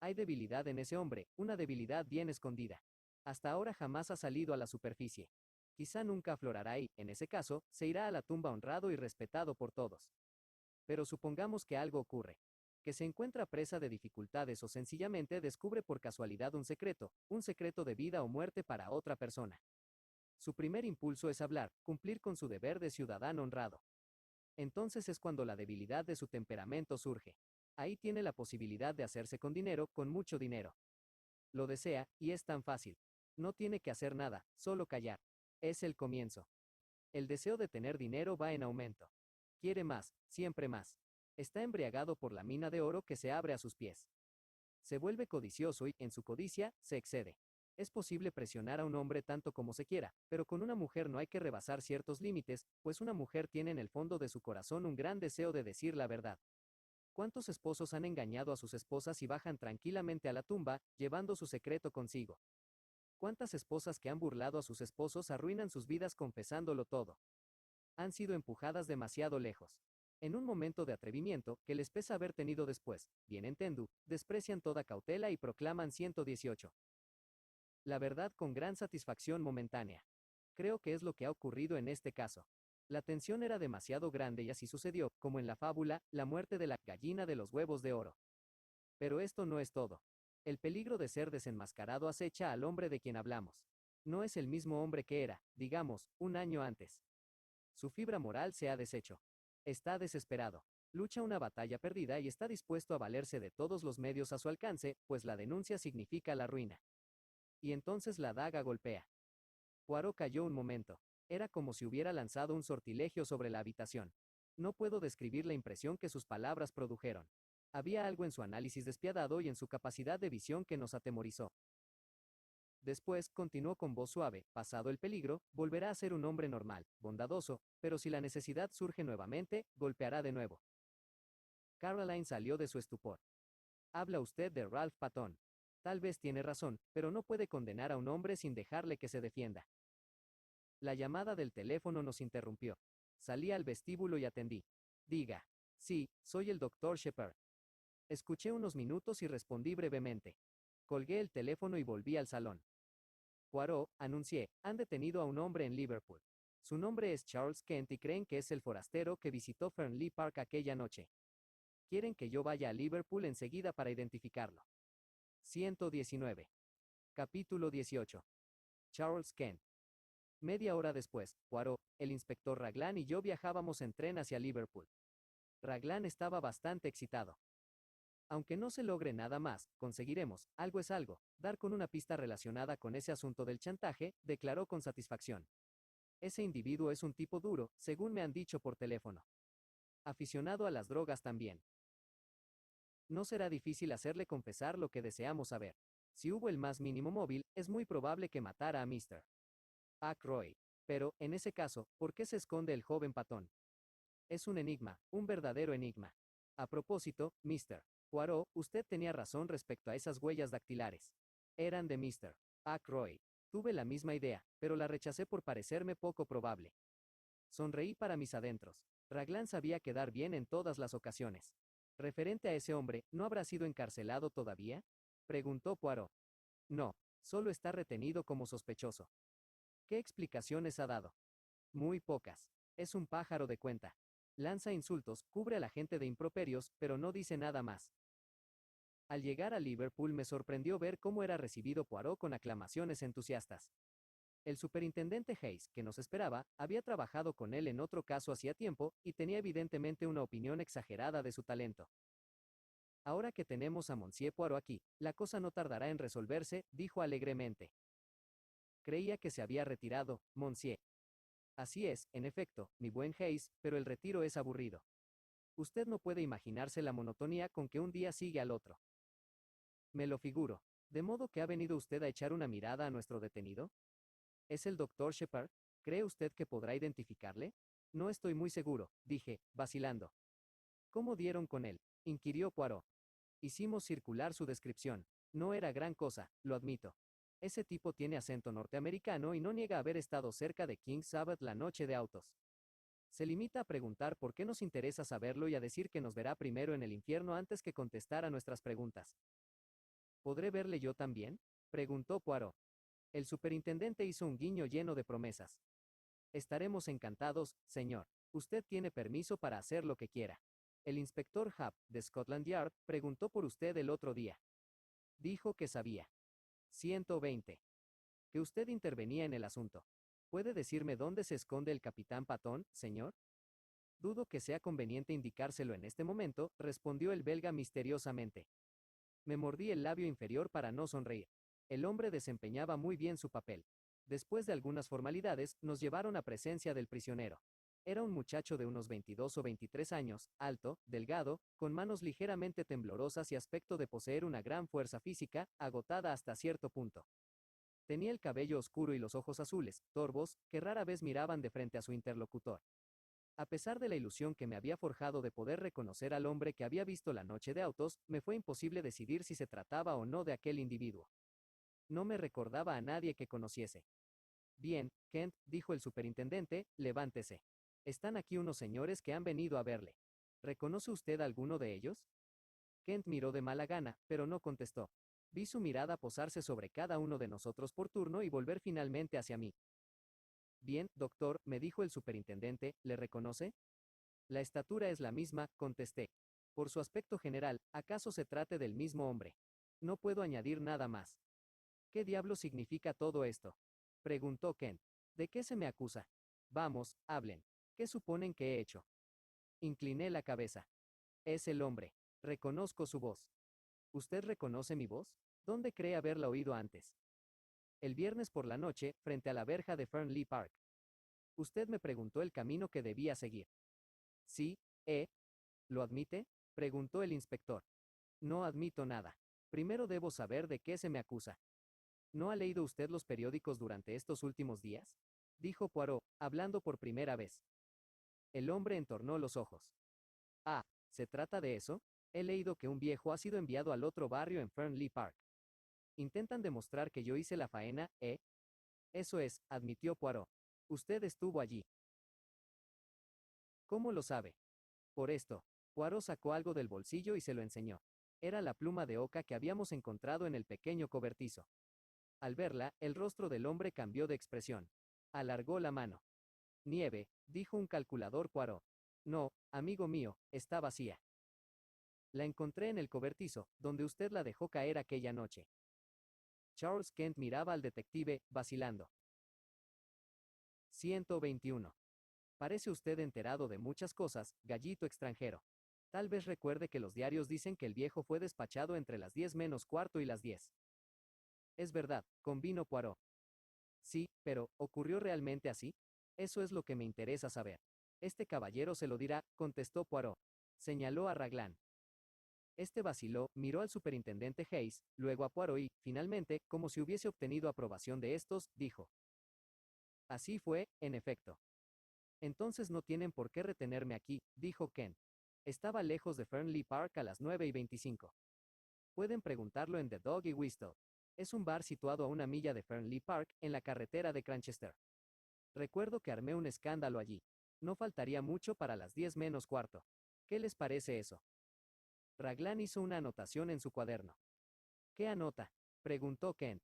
Hay debilidad en ese hombre, una debilidad bien escondida. Hasta ahora jamás ha salido a la superficie. Quizá nunca aflorará y, en ese caso, se irá a la tumba honrado y respetado por todos. Pero supongamos que algo ocurre. Que se encuentra presa de dificultades o sencillamente descubre por casualidad un secreto de vida o muerte para otra persona. Su primer impulso es hablar, cumplir con su deber de ciudadano honrado. Entonces es cuando la debilidad de su temperamento surge. Ahí tiene la posibilidad de hacerse con dinero, con mucho dinero. Lo desea, y es tan fácil. No tiene que hacer nada, solo callar. Es el comienzo. El deseo de tener dinero va en aumento. Quiere más, siempre más. Está embriagado por la mina de oro que se abre a sus pies. Se vuelve codicioso y, en su codicia, se excede. Es posible presionar a un hombre tanto como se quiera, pero con una mujer no hay que rebasar ciertos límites, pues una mujer tiene en el fondo de su corazón un gran deseo de decir la verdad. ¿Cuántos esposos han engañado a sus esposas y bajan tranquilamente a la tumba, llevando su secreto consigo? ¿Cuántas esposas que han burlado a sus esposos arruinan sus vidas confesándolo todo? Han sido empujadas demasiado lejos. En un momento de atrevimiento, que les pesa haber tenido después, bien entiendo, desprecian toda cautela y proclaman 118. La verdad con gran satisfacción momentánea. Creo que es lo que ha ocurrido en este caso. La tensión era demasiado grande y así sucedió, como en la fábula, la muerte de la gallina de los huevos de oro. Pero esto no es todo. El peligro de ser desenmascarado acecha al hombre de quien hablamos. No es el mismo hombre que era, digamos, un año antes. Su fibra moral se ha deshecho. Está desesperado. Lucha una batalla perdida y está dispuesto a valerse de todos los medios a su alcance, pues la denuncia significa la ruina. Y entonces la daga golpea. Poirot cayó un momento. Era como si hubiera lanzado un sortilegio sobre la habitación. No puedo describir la impresión que sus palabras produjeron. Había algo en su análisis despiadado y en su capacidad de visión que nos atemorizó. Después, continuó con voz suave, pasado el peligro, volverá a ser un hombre normal, bondadoso, pero si la necesidad surge nuevamente, golpeará de nuevo. Caroline salió de su estupor. Habla usted de Ralph Patton. Tal vez tiene razón, pero no puede condenar a un hombre sin dejarle que se defienda. La llamada del teléfono nos interrumpió. Salí al vestíbulo y atendí. Diga. Sí, soy el doctor Shepard. Escuché unos minutos y respondí brevemente. Colgué el teléfono y volví al salón. Poirot, anuncié, han detenido a un hombre en Liverpool. Su nombre es Charles Kent y creen que es el forastero que visitó Fernley Park aquella noche. Quieren que yo vaya a Liverpool enseguida para identificarlo. 119. Capítulo 18. Charles Kent. Media hora después, Poirot, el inspector Raglan y yo viajábamos en tren hacia Liverpool. Raglan estaba bastante excitado. Aunque no se logre nada más, conseguiremos, algo es algo, dar con una pista relacionada con ese asunto del chantaje, declaró con satisfacción. Ese individuo es un tipo duro, según me han dicho por teléfono. Aficionado a las drogas también. No será difícil hacerle confesar lo que deseamos saber. Si hubo el más mínimo móvil, es muy probable que matara a Mr. Ackroyd. Pero, en ese caso, ¿por qué se esconde el joven Patton? Es un enigma, un verdadero enigma. A propósito, Mr. Poirot, usted tenía razón respecto a esas huellas dactilares. Eran de Mr. Ackroyd. Tuve la misma idea, pero la rechacé por parecerme poco probable. Sonreí para mis adentros. Raglan sabía quedar bien en todas las ocasiones. Referente a ese hombre, ¿no habrá sido encarcelado todavía? Preguntó Poirot. No, solo está retenido como sospechoso. ¿Qué explicaciones ha dado? Muy pocas. Es un pájaro de cuenta. Lanza insultos, cubre a la gente de improperios, pero no dice nada más. Al llegar a Liverpool me sorprendió ver cómo era recibido Poirot con aclamaciones entusiastas. El superintendente Hayes, que nos esperaba, había trabajado con él en otro caso hacía tiempo, y tenía evidentemente una opinión exagerada de su talento. Ahora que tenemos a Monsieur Poirot aquí, la cosa no tardará en resolverse, dijo alegremente. Creía que se había retirado, Monsieur. Así es, en efecto, mi buen Hayes, pero el retiro es aburrido. Usted no puede imaginarse la monotonía con que un día sigue al otro. Me lo figuro. ¿De modo que ha venido usted a echar una mirada a nuestro detenido? ¿Es el doctor Shepard? ¿Cree usted que podrá identificarle? No estoy muy seguro, dije, vacilando. ¿Cómo dieron con él? Inquirió Poirot. Hicimos circular su descripción. No era gran cosa, lo admito. Ese tipo tiene acento norteamericano y no niega haber estado cerca de King Sabbath la noche de autos. Se limita a preguntar por qué nos interesa saberlo y a decir que nos verá primero en el infierno antes que contestar a nuestras preguntas. ¿Podré verle yo también? Preguntó Poirot. El superintendente hizo un guiño lleno de promesas. Estaremos encantados, señor. Usted tiene permiso para hacer lo que quiera. El inspector Hub, de Scotland Yard, preguntó por usted el otro día. Dijo que sabía. 120. Que usted intervenía en el asunto. ¿Puede decirme dónde se esconde el capitán Patton, señor? Dudo que sea conveniente indicárselo en este momento, respondió el belga misteriosamente. Me mordí el labio inferior para no sonreír. El hombre desempeñaba muy bien su papel. Después de algunas formalidades, nos llevaron a presencia del prisionero. Era un muchacho de unos 22 o 23 años, alto, delgado, con manos ligeramente temblorosas y aspecto de poseer una gran fuerza física, agotada hasta cierto punto. Tenía el cabello oscuro y los ojos azules, torvos, que rara vez miraban de frente a su interlocutor. A pesar de la ilusión que me había forjado de poder reconocer al hombre que había visto la noche de autos, me fue imposible decidir si se trataba o no de aquel individuo. No me recordaba a nadie que conociese. Bien, Kent, dijo el superintendente, levántese. Están aquí unos señores que han venido a verle. ¿Reconoce usted a alguno de ellos? Kent miró de mala gana, pero no contestó. Vi su mirada posarse sobre cada uno de nosotros por turno y volver finalmente hacia mí. Bien, doctor, me dijo el superintendente, ¿le reconoce? La estatura es la misma, contesté. Por su aspecto general, ¿acaso se trate del mismo hombre? No puedo añadir nada más. ¿Qué diablo significa todo esto? Preguntó Kent. ¿De qué se me acusa? Vamos, hablen. ¿Qué suponen que he hecho? Incliné la cabeza. Es el hombre. Reconozco su voz. ¿Usted reconoce mi voz? ¿Dónde cree haberla oído antes? El viernes por la noche, frente a la verja de Fernley Park. Usted me preguntó el camino que debía seguir. Sí, ¿lo admite? Preguntó el inspector. No admito nada. Primero debo saber de qué se me acusa. ¿No ha leído usted los periódicos durante estos últimos días? Dijo Poirot, hablando por primera vez. El hombre entornó los ojos. Ah, ¿se trata de eso? He leído que un viejo ha sido enviado al otro barrio en Fernley Park. Intentan demostrar que yo hice la faena, ¿eh? Eso es, admitió Poirot. Usted estuvo allí. ¿Cómo lo sabe? Por esto. Poirot sacó algo del bolsillo y se lo enseñó. Era la pluma de oca que habíamos encontrado en el pequeño cobertizo. Al verla, el rostro del hombre cambió de expresión. Alargó la mano. Nieve, dijo un calculador Poirot. No, amigo mío, está vacía. La encontré en el cobertizo, donde usted la dejó caer aquella noche. Charles Kent miraba al detective, vacilando. 121. Parece usted enterado de muchas cosas, gallito extranjero. Tal vez recuerde que los diarios dicen que el viejo fue despachado entre las 10 menos cuarto y las 10. Es verdad, convino Poirot. Sí, pero, ¿ocurrió realmente así? Eso es lo que me interesa saber. Este caballero se lo dirá, contestó Poirot. Señaló a Raglan. Este vaciló, miró al superintendente Hayes, luego a Poirot y, finalmente, como si hubiese obtenido aprobación de estos, dijo. Así fue, en efecto. Entonces no tienen por qué retenerme aquí, dijo Kent. Estaba lejos de Fernley Park a las 9:25. Pueden preguntarlo en The Dog y Whistle. Es un bar situado a 1 milla de Fernley Park, en la carretera de Cranchester. Recuerdo que armé un escándalo allí. No faltaría mucho para las 10 menos cuarto. ¿Qué les parece eso? Raglan hizo una anotación en su cuaderno. ¿Qué anota? Preguntó Kent.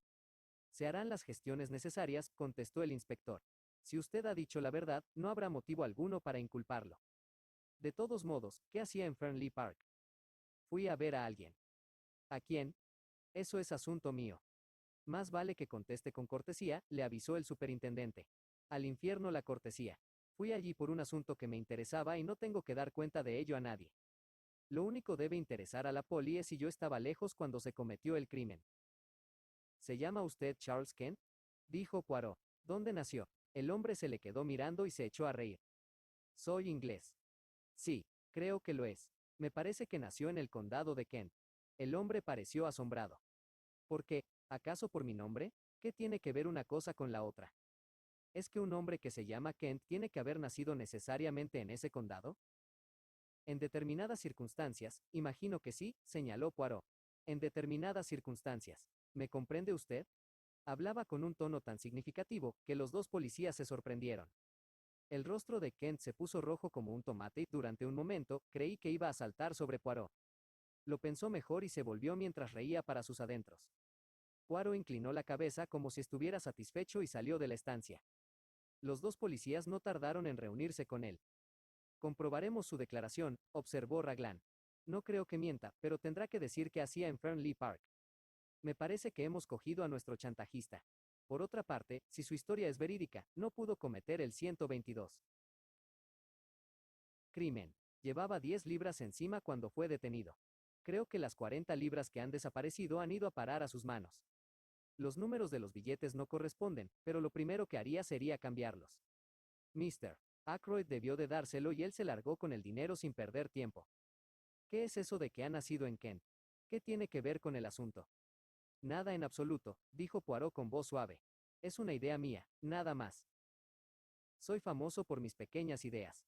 Se harán las gestiones necesarias, contestó el inspector. Si usted ha dicho la verdad, no habrá motivo alguno para inculparlo. De todos modos, ¿qué hacía en Fernley Park? Fui a ver a alguien. ¿A quién? Eso es asunto mío. Más vale que conteste con cortesía, le avisó el superintendente. Al infierno la cortesía. Fui allí por un asunto que me interesaba y no tengo que dar cuenta de ello a nadie. Lo único debe interesar a la poli es si yo estaba lejos cuando se cometió el crimen. ¿Se llama usted Charles Kent? Dijo Poirot. ¿Dónde nació? El hombre se le quedó mirando y se echó a reír. Soy inglés. Sí, creo que lo es. Me parece que nació en el condado de Kent. El hombre pareció asombrado. ¿Por qué? ¿Acaso por mi nombre? ¿Qué tiene que ver una cosa con la otra? ¿Es que un hombre que se llama Kent tiene que haber nacido necesariamente en ese condado? En determinadas circunstancias, imagino que sí, señaló Poirot. En determinadas circunstancias. ¿Me comprende usted? Hablaba con un tono tan significativo, que los dos policías se sorprendieron. El rostro de Kent se puso rojo como un tomate y, durante un momento, creí que iba a saltar sobre Poirot. Lo pensó mejor y se volvió mientras reía para sus adentros. Poirot inclinó la cabeza como si estuviera satisfecho y salió de la estancia. Los dos policías no tardaron en reunirse con él. Comprobaremos su declaración, observó Raglan. No creo que mienta, pero tendrá que decir qué hacía en Fernley Park. Me parece que hemos cogido a nuestro chantajista. Por otra parte, si su historia es verídica, no pudo cometer el 122. Crimen. Llevaba 10 libras encima cuando fue detenido. Creo que las 40 libras que han desaparecido han ido a parar a sus manos. Los números de los billetes no corresponden, pero lo primero que haría sería cambiarlos. Mr. Ackroyd debió de dárselo y él se largó con el dinero sin perder tiempo. ¿Qué es eso de que ha nacido en Kent? ¿Qué tiene que ver con el asunto? Nada en absoluto, dijo Poirot con voz suave. Es una idea mía, nada más. Soy famoso por mis pequeñas ideas.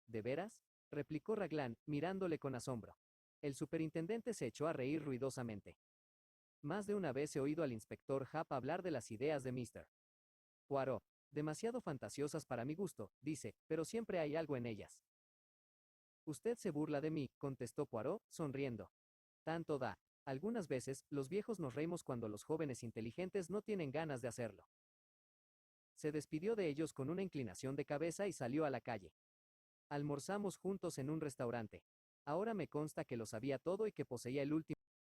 ¿De veras? Replicó Raglan, mirándole con asombro. El superintendente se echó a reír ruidosamente. Más de una vez he oído al inspector Japp hablar de las ideas de Mr. Poirot. Demasiado fantasiosas para mi gusto, dice, pero siempre hay algo en ellas. Usted se burla de mí, contestó Poirot, sonriendo. Tanto da. Algunas veces, los viejos nos reímos cuando los jóvenes inteligentes no tienen ganas de hacerlo. Se despidió de ellos con una inclinación de cabeza y salió a la calle. Almorzamos juntos en un restaurante. Ahora me consta que lo sabía todo y que poseía el último